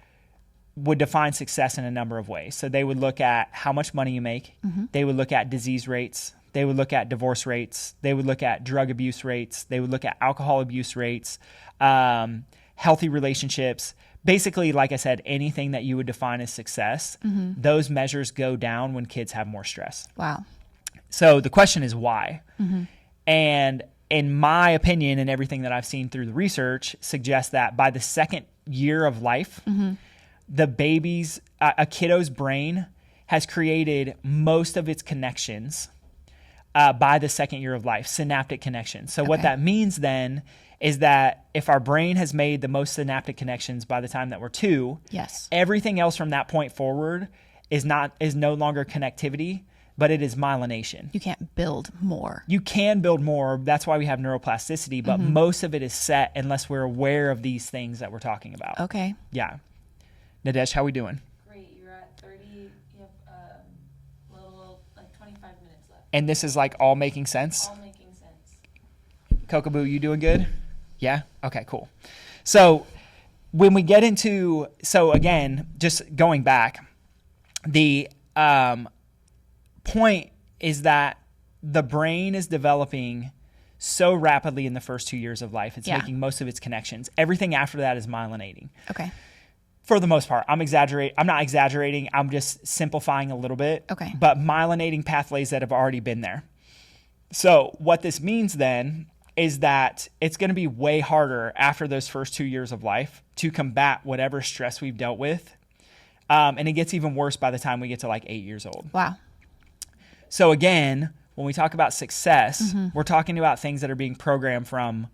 S1: would define success in a number of ways. So they would look at how much money you make. They would look at disease rates. They would look at divorce rates. They would look at drug abuse rates. They would look at alcohol abuse rates, healthy relationships. Basically, like I said, anything that you would define as success, those measures go down when kids have more stress.
S2: Wow.
S1: So the question is why? And in my opinion and everything that I've seen through the research suggests that by the second year of life, the baby's, a kiddo's brain has created most of its connections by the second year of life, synaptic connections. So what that means then is that if our brain has made the most synaptic connections by the time that we're 2,
S2: Yes.
S1: everything else from that point forward is no longer connectivity, but it is myelination.
S2: You can't build more.
S1: You can build more. That's why we have neuroplasticity, but most of it is set unless we're aware of these things that we're talking about.
S2: Okay.
S1: Yeah. Nadesh, how we doing?
S3: Great, you're at 30. You have little like 25 minutes left.
S1: And this is like all making sense?
S3: All making sense.
S1: Kokaboo, you doing good? Yeah? Okay, cool. So when we get into, again, just going back, the point is that the brain is developing so rapidly in the first 2 years of life. It's making most of its connections. Everything after that is myelinating.
S2: Okay.
S1: For the most part, I'm not exaggerating. I'm just simplifying a little bit.
S2: Okay.
S1: But myelinating pathways that have already been there. So what this means then is that it's going to be way harder after those first 2 years of life to combat whatever stress we've dealt with. And it gets even worse by the time we get to like 8 years old.
S2: Wow.
S1: So again, when we talk about success, we're talking about things that are being programmed from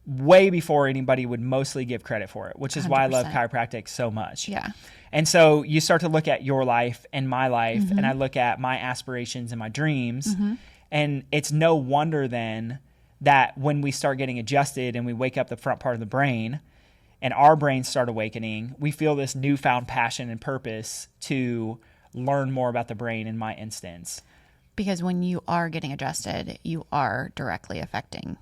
S1: way before anybody would mostly give credit for it, which is why I love
S2: 100%.
S1: chiropractic so much.
S2: Yeah.
S1: And so you start to look at your life and my life, and I look at my aspirations and my dreams, and it's no wonder then that when we start getting adjusted and we wake up the front part of the brain and our brains start awakening, we feel this newfound passion and purpose to learn more about the brain in my instance.
S2: Because when you are getting adjusted, you are directly affecting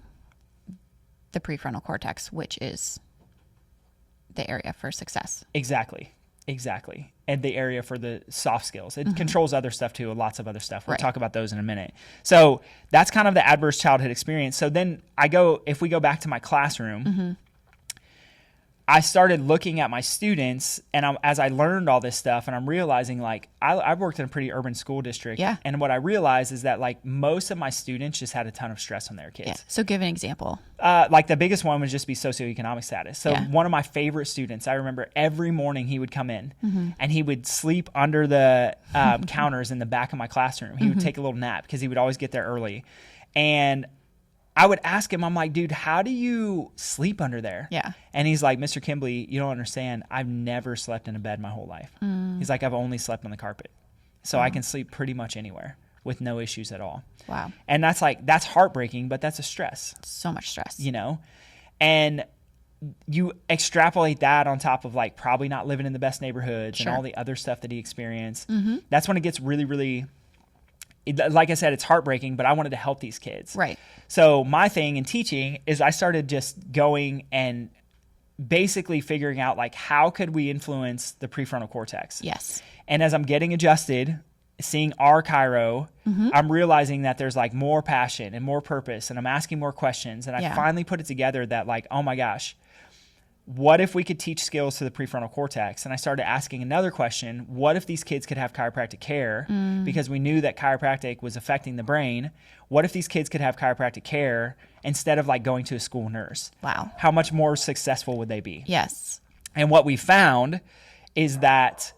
S2: the prefrontal cortex, which is the area for success.
S1: Exactly. And the area for the soft skills. It controls other stuff too, lots of other stuff. We'll talk about those in a minute. So that's kind of the adverse childhood experience. So then if we go back to my classroom, I started looking at my students, and as I learned all this stuff, and I'm realizing like I've worked in a pretty urban school district, and what I realized is that like most of my students just had a ton of stress on their kids.
S2: Yeah. So give an example.
S1: Like the biggest one would just be socioeconomic status. So
S2: Yeah.
S1: one of my favorite students, I remember every morning he would come in and he would sleep under the counters in the back of my classroom. He would take a little nap because he would always get there early, and I would ask him, I'm like, dude, how do you sleep under there?
S2: Yeah.
S1: And he's like, Mr. Kimbley, you don't understand. I've never slept in a bed my whole life. He's like, I've only slept on the carpet. So I can sleep pretty much anywhere with no issues at all.
S2: Wow.
S1: And that's heartbreaking, but that's a stress,
S2: So much stress.
S1: And you extrapolate that on top of like probably not living in the best neighborhoods and all the other stuff that he experienced. That's when it gets really, really like I said, it's heartbreaking, but I wanted to help these kids.
S2: Right.
S1: So my thing in teaching is I started just going and basically figuring out like how could we influence the prefrontal cortex.
S2: Yes.
S1: And as I'm getting adjusted, seeing our chiro, I'm realizing that there's like more passion and more purpose, and I'm asking more questions. And I finally put it together that like, oh my gosh, what if we could teach skills to the prefrontal cortex? And I started asking another question. What if these kids could have chiropractic care? Because we knew that chiropractic was affecting the brain. What if these kids could have chiropractic care instead of like going to a school nurse?
S2: Wow.
S1: How much more successful would they be?
S2: Yes.
S1: And what we found is that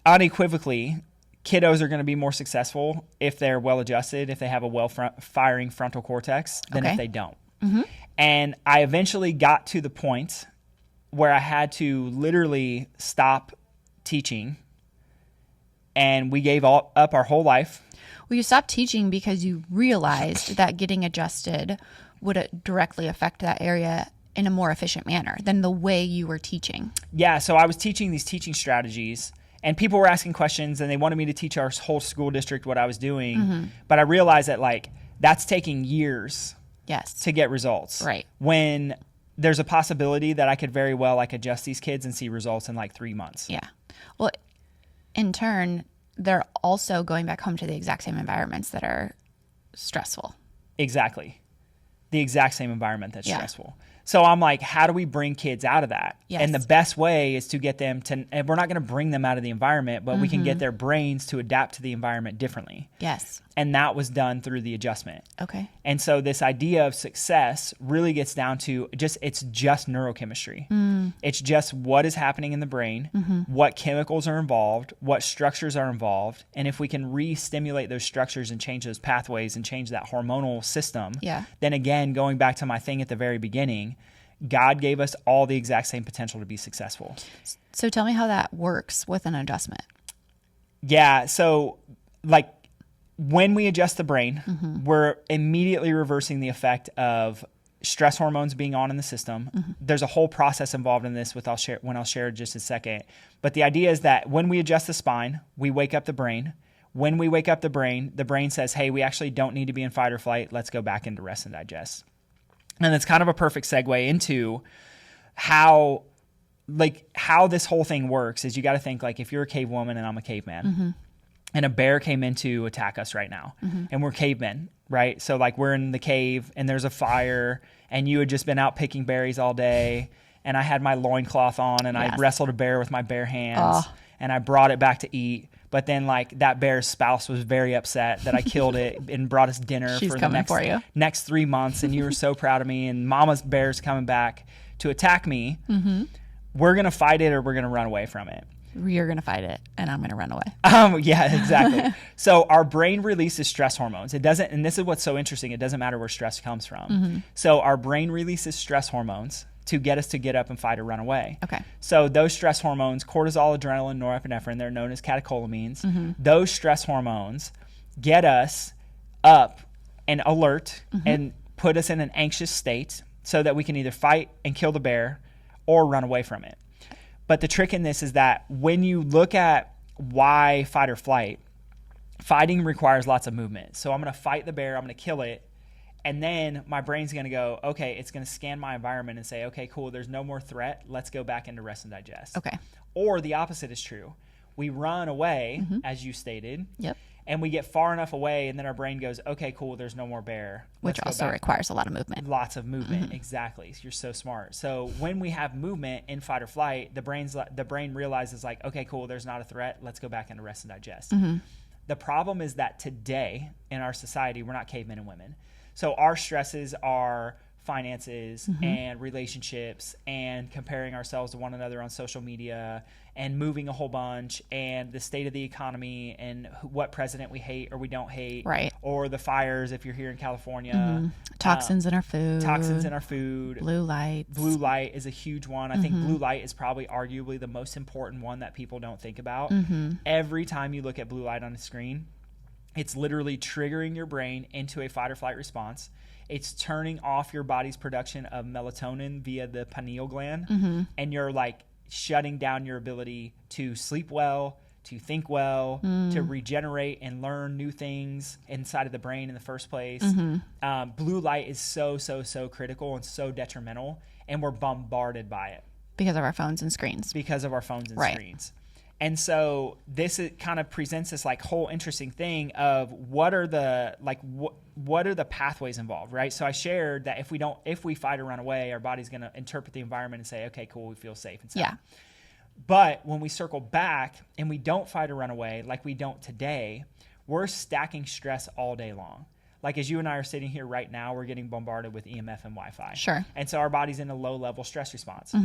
S1: unequivocally, kiddos are going to be more successful if they're well adjusted, if they have a firing frontal cortex, than if they don't. And I eventually got to the point where I had to literally stop teaching, and we gave up our whole life.
S2: Well, you stopped teaching because you realized that getting adjusted would directly affect that area in a more efficient manner than the way you were teaching.
S1: Yeah, so I was teaching these teaching strategies, and people were asking questions, and they wanted me to teach our whole school district what I was doing. But I realized that like that's taking years to get results.
S2: Right.
S1: When there's a possibility that I could very well like adjust these kids and see results in like 3 months.
S2: Yeah. Well, in turn, they're also going back home to the exact same environments that are stressful.
S1: Exactly. The exact same environment that's stressful. So I'm like, how do we bring kids out of that?
S2: Yes.
S1: And the best way is to get them to, and we're not going to bring them out of the environment, but we can get their brains to adapt to the environment differently.
S2: Yes.
S1: And that was done through the adjustment.
S2: Okay.
S1: And so this idea of success really gets down to it's just neurochemistry. It's just what is happening in the brain, what chemicals are involved, what structures are involved. And if we can re-stimulate those structures and change those pathways and change that hormonal system, then again, going back to my thing at the very beginning, God gave us all the exact same potential to be successful.
S2: So tell me how that works with an adjustment.
S1: Yeah. So like, when we adjust the brain, we're immediately reversing the effect of stress hormones being on in the system. There's a whole process involved in this, I'll share in just a second. But the idea is that when we adjust the spine, we wake up the brain. When we wake up the brain says, hey, we actually don't need to be in fight or flight. Let's go back into rest and digest. And it's kind of a perfect segue into how this whole thing works. Is you got to think like if you're a cave woman and I'm a caveman. And a bear came in to attack us right now. And we're cavemen, right? So like we're in the cave and there's a fire and you had just been out picking berries all day and I had my loincloth on and I wrestled a bear with my bare hands and I brought it back to eat. But then like that bear's spouse was very upset that I killed it and brought us dinner for the next 3 months. And you were so proud of me and mama's bear's coming back to attack me. We're going to fight it or we're going to run away from it.
S2: You're going to fight it and I'm going to run away.
S1: Yeah, exactly. So our brain releases stress hormones. It doesn't, and this is what's so interesting. It doesn't matter where stress comes from. So our brain releases stress hormones to get us to get up and fight or run away.
S2: Okay.
S1: So those stress hormones, cortisol, adrenaline, norepinephrine, they're known as catecholamines. Those stress hormones get us up and alert and put us in an anxious state so that we can either fight and kill the bear or run away from it. But the trick in this is that when you look at why fight or flight, fighting requires lots of movement. So I'm going to fight the bear, I'm going to kill it, and then my brain's going to go, okay, it's going to scan my environment and say, okay, cool, there's no more threat. Let's go back into rest and digest.
S2: Okay.
S1: Or the opposite is true. We run away, as you stated.
S2: Yep.
S1: And we get far enough away, and then our brain goes, okay, cool, there's no more bear.
S2: Which also requires a lot of movement.
S1: Lots of movement, exactly. You're so smart. So when we have movement in fight or flight, the brain realizes like, okay, cool, there's not a threat. Let's go back into rest and digest. The problem is that today in our society, we're not cavemen and women. So our stresses are finances and relationships and comparing ourselves to one another on social media and moving a whole bunch and the state of the economy and what president we hate or we don't hate.
S2: Right.
S1: Or the fires if you're here in California.
S2: Toxins in our food. Blue lights.
S1: Blue light is a huge one. I think blue light is probably arguably the most important one that people don't think about. Every time you look at blue light on a screen, it's literally triggering your brain into a fight or flight response. It's turning off your body's production of melatonin via the pineal gland, and you're like shutting down your ability to sleep well, to think well, to regenerate and learn new things inside of the brain in the first place. Blue light is so critical and so detrimental, and we're bombarded by it.
S2: Because of our phones and screens.
S1: Screens. And so this kind of presents this like whole interesting thing of what are the pathways involved, right? So I shared that if we fight or run away, our body's going to interpret the environment and say, okay, cool, we feel safe and sound.
S2: Yeah.
S1: But when we circle back and we don't fight or run away like we don't today, we're stacking stress all day long. Like as you and I are sitting here right now, we're getting bombarded with EMF and Wi-Fi.
S2: Sure.
S1: And so our body's in a low level stress response.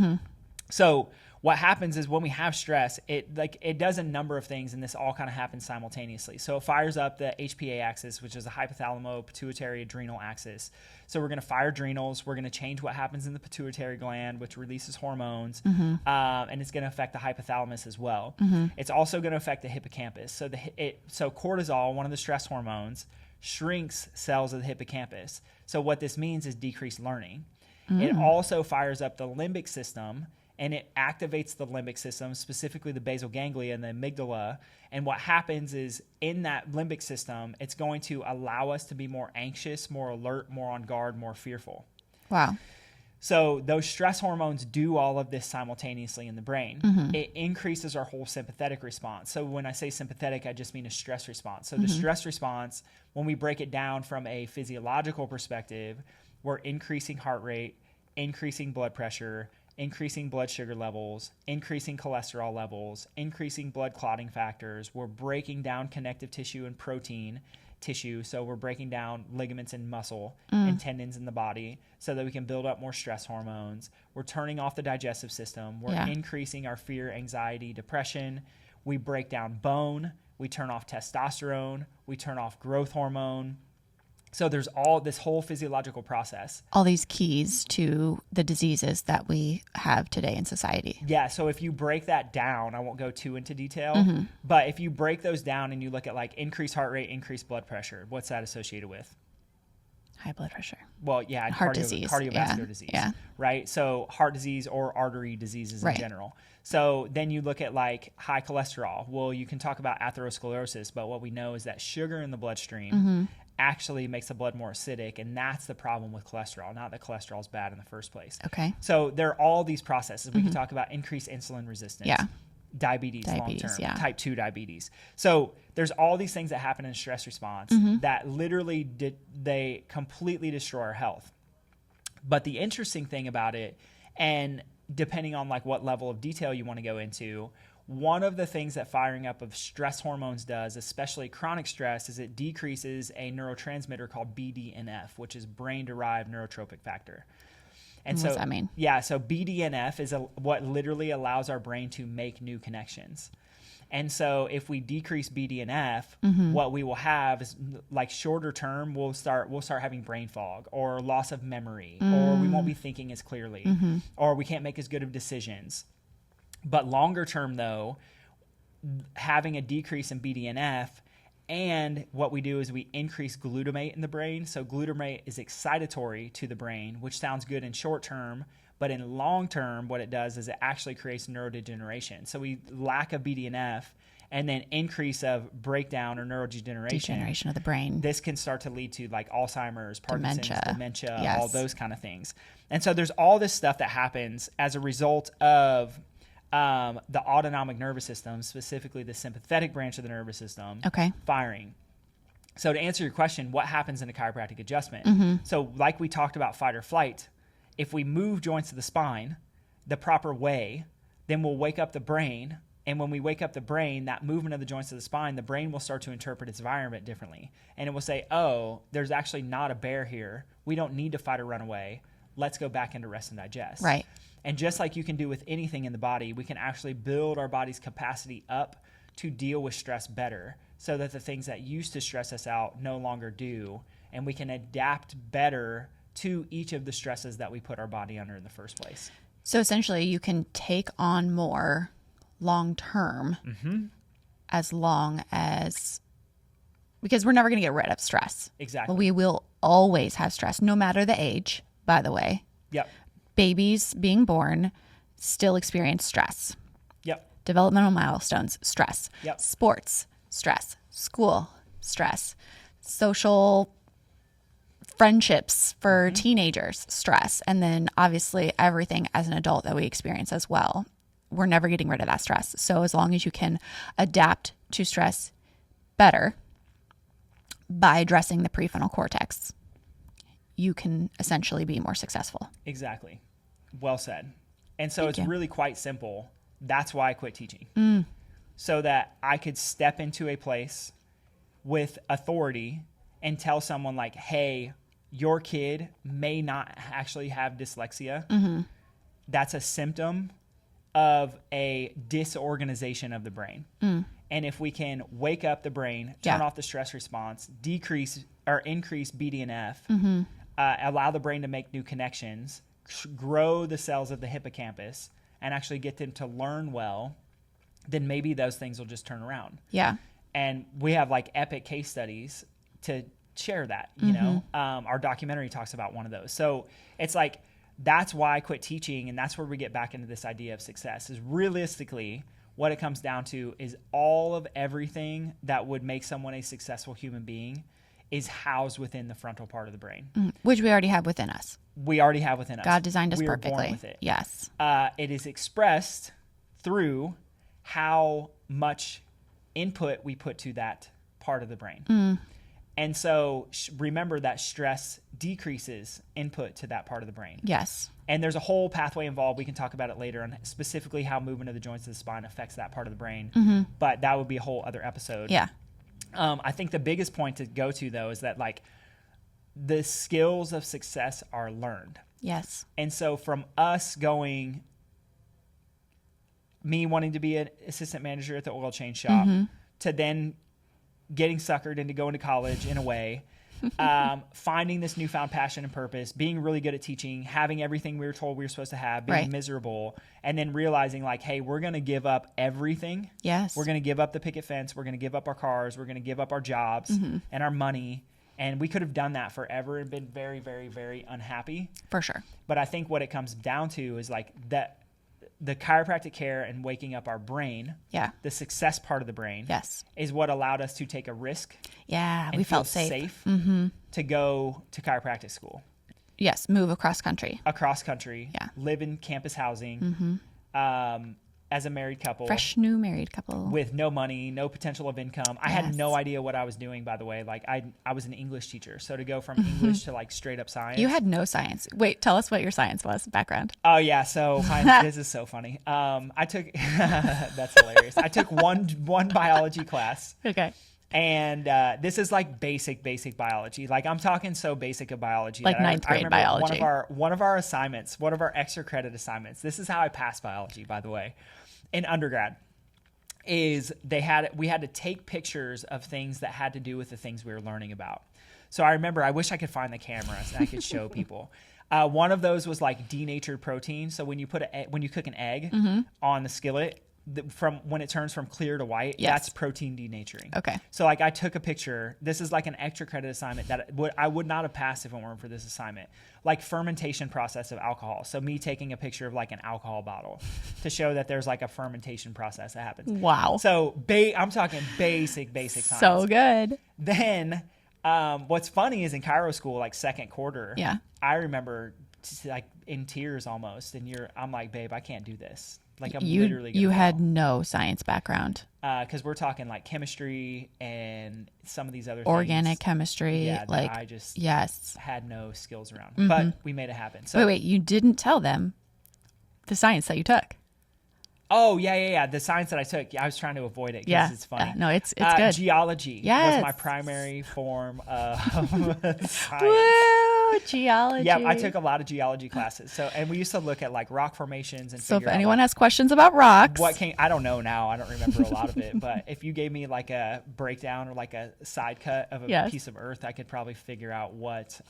S1: So what happens is when we have stress, it does a number of things, and this all kind of happens simultaneously. So it fires up the HPA axis, which is the hypothalamo pituitary adrenal axis. So we're going to fire adrenals. We're going to change what happens in the pituitary gland, which releases hormones, and it's going to affect the hypothalamus as well. It's also going to affect the hippocampus. So cortisol, one of the stress hormones, shrinks cells of the hippocampus. So what this means is decreased learning. It also fires up the limbic system, and it activates the limbic system, specifically the basal ganglia and the amygdala. And what happens is in that limbic system, it's going to allow us to be more anxious, more alert, more on guard, more fearful.
S2: Wow.
S1: So those stress hormones do all of this simultaneously in the brain. It increases our whole sympathetic response. So when I say sympathetic, I just mean a stress response. So the stress response, when we break it down from a physiological perspective, we're increasing heart rate, increasing blood pressure, increasing blood sugar levels, increasing cholesterol levels, increasing blood clotting factors. We're breaking down connective tissue and protein tissue. So we're breaking down ligaments and muscle and tendons in the body so that we can build up more stress hormones. We're turning off the digestive system. We're increasing our fear, anxiety, depression. We break down bone. We turn off testosterone. We turn off growth hormone. So there's all this whole physiological process.
S2: All these keys to the diseases that we have today in society.
S1: Yeah. So if you break that down, I won't go too into detail, but if you break those down and you look at like increased heart rate, increased blood pressure, what's that associated with?
S2: High blood pressure.
S1: Well, yeah.
S2: Heart disease.
S1: Cardiovascular disease.
S2: Yeah.
S1: Right. So heart disease or artery diseases in general. So then you look at like high cholesterol. Well, you can talk about atherosclerosis, but what we know is that sugar in the bloodstream actually makes the blood more acidic, and that's the problem with cholesterol, not that cholesterol is bad in the first place.
S2: Okay.
S1: So there are all these processes. We can talk about increased insulin resistance, diabetes long-term, type 2 diabetes. So there's all these things that happen in stress response that literally they completely destroy our health. But the interesting thing about it, and depending on like what level of detail you want to go into, one of the things that firing up of stress hormones does, especially chronic stress, is it decreases a neurotransmitter called BDNF, which is brain-derived neurotropic factor. And
S2: what does that mean?
S1: Yeah, so BDNF is what literally allows our brain to make new connections. And so if we decrease BDNF, what we will have is like shorter term, we'll start having brain fog or loss of memory, or we won't be thinking as clearly, or we can't make as good of decisions. But longer term, though, having a decrease in BDNF, and what we do is we increase glutamate in the brain. So glutamate is excitatory to the brain, which sounds good in short term, but in long term, what it does is it actually creates neurodegeneration. So we lack of BDNF and then increase of breakdown or neurodegeneration.
S2: Degeneration of the brain.
S1: This can start to lead to like Alzheimer's, Parkinson's, dementia, all those kind of things. And so there's all this stuff that happens as a result of the autonomic nervous system, specifically the sympathetic branch of the nervous system, firing. So to answer your question, what happens in a chiropractic adjustment? So like we talked about fight or flight, if we move joints of the spine the proper way, then we'll wake up the brain. And when we wake up the brain, that movement of the joints of the spine, the brain will start to interpret its environment differently. And it will say, oh, there's actually not a bear here. We don't need to fight or run away. Let's go back into rest and digest.
S2: Right.
S1: And just like you can do with anything in the body, we can actually build our body's capacity up to deal with stress better so that the things that used to stress us out no longer do. And we can adapt better to each of the stresses that we put our body under in the first place.
S2: So essentially you can take on more long term as long as, because we're never going to get rid of stress.
S1: Exactly.
S2: We will always have stress, no matter the age, by the way.
S1: Yep.
S2: Babies being born still experience stress.
S1: Yep.
S2: Developmental milestones, stress.
S1: Yep.
S2: Sports, stress. School, stress. Social friendships for teenagers, stress. And then obviously everything as an adult that we experience as well. We're never getting rid of that stress. So as long as you can adapt to stress better by addressing the prefrontal cortex, you can essentially be more successful.
S1: Exactly. Well said. And so
S2: Thank
S1: it's
S2: you.
S1: really quite simple. That's why I quit teaching. So that I could step into a place with authority and tell someone like, hey, your kid may not actually have dyslexia. That's a symptom of a disorganization of the brain. And if we can wake up the brain, turn off the stress response, decrease or increase BDNF, allow the brain to make new connections, grow the cells of the hippocampus, and actually get them to learn well, then maybe those things will just turn around.
S2: Yeah.
S1: And we have like epic case studies to share that, you know. Our documentary talks about one of those. So it's like, that's why I quit teaching, and that's where we get back into this idea of success. Is realistically what it comes down to is all of everything that would make someone a successful human being is housed within the frontal part of the brain.
S2: Which we already have within us.
S1: We already have within us.
S2: God designed us
S1: We are
S2: perfectly.
S1: born with it.
S2: Yes.
S1: It is expressed through how much input we put to that part of the brain. And so remember that stress decreases input to that part of the brain.
S2: Yes.
S1: And there's a whole pathway involved. We can talk about it later on specifically how movement of the joints of the spine affects that part of the brain. But that would be a whole other episode.
S2: Yeah.
S1: I think the biggest point to go to, though, is that like the skills of success are learned.
S2: Yes.
S1: And so from us going, me wanting to be an assistant manager at the oil change shop, to then getting suckered into going to college in a way, finding this newfound passion and purpose, being really good at teaching, having everything we were told we were supposed to have, being miserable, and then realizing like, hey, we're going to give up everything.
S2: Yes.
S1: We're going to give up the picket fence. We're going to give up our cars. We're going to give up our jobs and our money. And we could have done that forever and been very, very, very unhappy.
S2: For sure.
S1: But I think what it comes down to is like that the chiropractic care and waking up our brain, the success part of the brain, is what allowed us to take a risk.
S2: Yeah,
S1: and
S2: we
S1: feel
S2: felt safe.
S1: To go to chiropractic school.
S2: Yes, move across country.
S1: Across country. Yeah. Live in campus housing. As a married couple.
S2: Fresh new married couple.
S1: With no money, no potential of income. I had no idea what I was doing, by the way. Like I was an English teacher. So to go from English to like straight up science.
S2: You had no science. Wait, tell us what your science was, background.
S1: Oh yeah. So this is so funny. I took, that's hilarious. I took one biology class.
S2: Okay.
S1: And this is like basic biology. Like I'm talking so basic of biology.
S2: Like
S1: that
S2: ninth grade biology.
S1: One of our assignments, one of our extra credit assignments. This is how I passed biology, by the way, in undergrad. Is we had to take pictures of things that had to do with the things we were learning about. So I remember, I wish I could find the cameras and I could show people. One of those was like denatured protein. So when you when you cook an egg on the skillet, from when it turns from clear to white, that's protein denaturing.
S2: Okay.
S1: So like I took a picture. This is like an extra credit assignment that I would not have passed if it weren't for this assignment. Like fermentation process of alcohol. So me taking a picture of like an alcohol bottle to show that there's like a fermentation process that happens.
S2: Wow.
S1: So I'm talking basic science.
S2: So good.
S1: Then what's funny is in Chiro school, like second quarter, I remember like in tears almost. And I'm like, babe, I can't do this. Like I'm literally
S2: you had no science background.
S1: Because we're talking like chemistry and some of these other
S2: organic
S1: things.
S2: Chemistry.
S1: Yeah,
S2: like
S1: I just had no skills around. But we made it happen. So
S2: wait, you didn't tell them the science that you took.
S1: Oh, yeah. The science that I took, I was trying to avoid it because it's funny.
S2: No, it's good.
S1: Geology was my primary form of science.
S2: Woo, geology.
S1: Yeah, I took a lot of geology classes. And we used to look at like rock formations and
S2: so if anyone has questions about rocks.
S1: I don't know now. I don't remember a lot of it. But if you gave me like a breakdown or like a side cut of a piece of earth, I could probably figure out what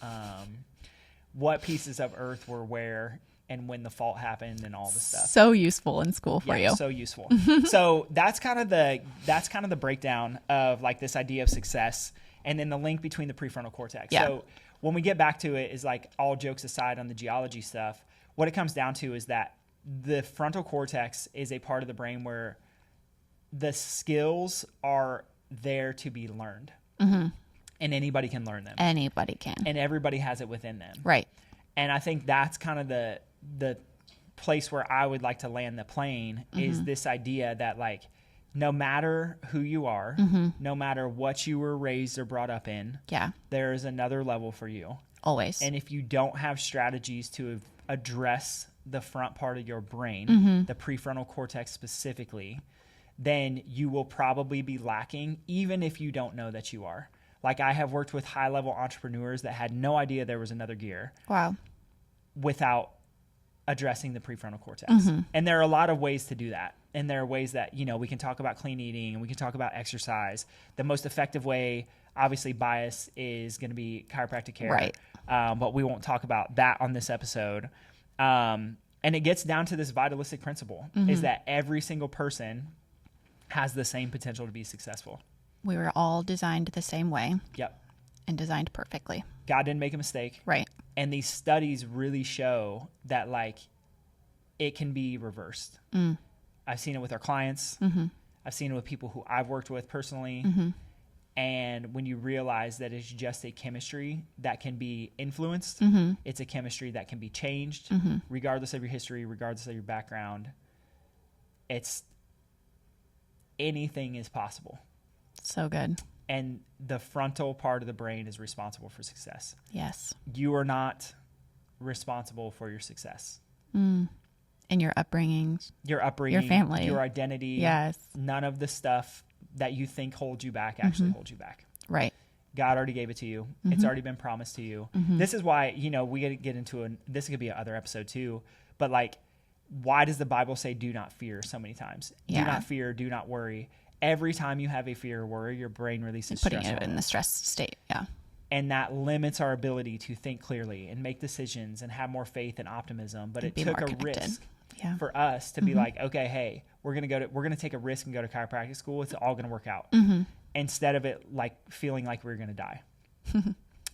S1: pieces of earth were where and when the fault happened and all the stuff.
S2: So useful in school for you.
S1: So useful. So that's kind of the breakdown of like this idea of success and then the link between the prefrontal cortex.
S2: Yeah.
S1: So when we get back to it is like all jokes aside on the geology stuff, what it comes down to is that the frontal cortex is a part of the brain where the skills are there to be learned.
S2: Mm-hmm.
S1: And anybody can learn them.
S2: Anybody can.
S1: And everybody has it within them.
S2: Right.
S1: And I think that's kind of the place where I would like to land the plane is this idea that, like, no matter who you are, no matter what you were raised or brought up in, there is another level for you.
S2: Always.
S1: And if you don't have strategies to address the front part of your brain, the prefrontal cortex specifically, then you will probably be lacking, even if you don't know that you are. Like, I have worked with high-level entrepreneurs that had no idea there was another gear.
S2: Wow.
S1: Without addressing the prefrontal cortex. And there are a lot of ways to do that. And there are ways that, you know, we can talk about clean eating and we can talk about exercise. The most effective way, obviously bias, is going to be chiropractic care.
S2: Right.
S1: But we won't talk about that on this episode. And it gets down to this vitalistic principle, is that every single person has the same potential to be successful.
S2: We were all designed the same way.
S1: Yep.
S2: And designed perfectly.
S1: God didn't make a mistake.
S2: Right.
S1: And these studies really show that, like, it can be reversed. I've seen it with our clients. I've seen it with people who I've worked with personally. And when you realize that it's just a chemistry that can be influenced, it's a chemistry that can be changed, regardless of your history, regardless of your background, anything is possible.
S2: So good.
S1: And the frontal part of the brain is responsible for success.
S2: Yes.
S1: You are not responsible for your success.
S2: And your upbringing.
S1: Your
S2: family.
S1: Your identity.
S2: Yes.
S1: None of the stuff that you think holds you back actually holds you back.
S2: Right.
S1: God already gave it to you. It's already been promised to you. This is why, you know, we get into this could be another episode too, but, like, why does the Bible say do not fear so many times?
S2: Yeah.
S1: Do not fear, do not worry. Every time you have a fear or worry, your brain releases
S2: Putting
S1: stress
S2: it in the stress state. Yeah.
S1: And that limits our ability to think clearly and make decisions and have more faith and optimism. But it
S2: be
S1: took
S2: more
S1: a
S2: connected.
S1: risk
S2: Yeah.
S1: for us to be like, okay, hey, we're gonna take a risk and go to chiropractic school. It's all gonna work out. Instead of it like feeling like we were gonna die.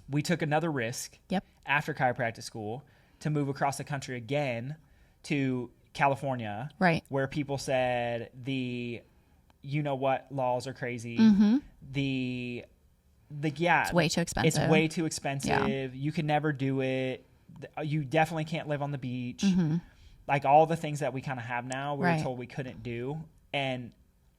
S1: We took another risk after chiropractic school to move across the country again to California,
S2: Right.
S1: where people said you know what laws are crazy.
S2: It's way too expensive.
S1: It's way too expensive.
S2: Yeah.
S1: You can never do it. You definitely can't live on the beach. Like, all the things that we kind of have now, we were told we couldn't do. And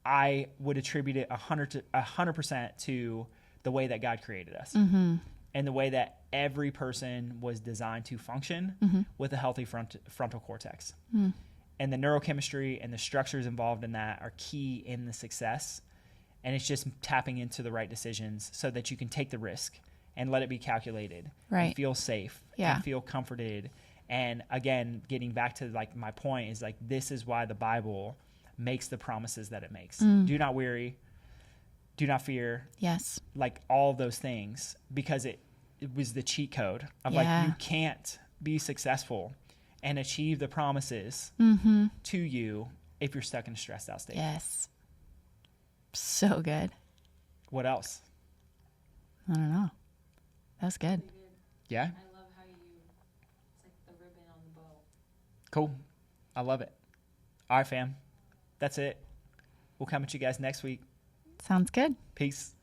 S1: I would attribute it 100% to the way that God created us and the way that every person was designed to function with a healthy frontal cortex. And the neurochemistry and the structures involved in that are key in the success. And it's just tapping into the right decisions so that you can take the risk and let it be calculated and feel safe and feel comforted. And again, getting back to, like, my point is, like, this is why the Bible makes the promises that it makes. Do not worry, do not fear.
S2: Yes.
S1: Like, all those things, because it was the cheat code of like, you can't be successful and achieve the promises to you if you're stuck in a stressed out state.
S2: Yes. So good.
S1: What else?
S2: I don't know. That was good.
S1: Yeah.
S3: I love how it's like the ribbon on the bow.
S1: Cool. I love it. All right, fam. That's it. We'll come at you guys next week.
S2: Sounds good.
S1: Peace.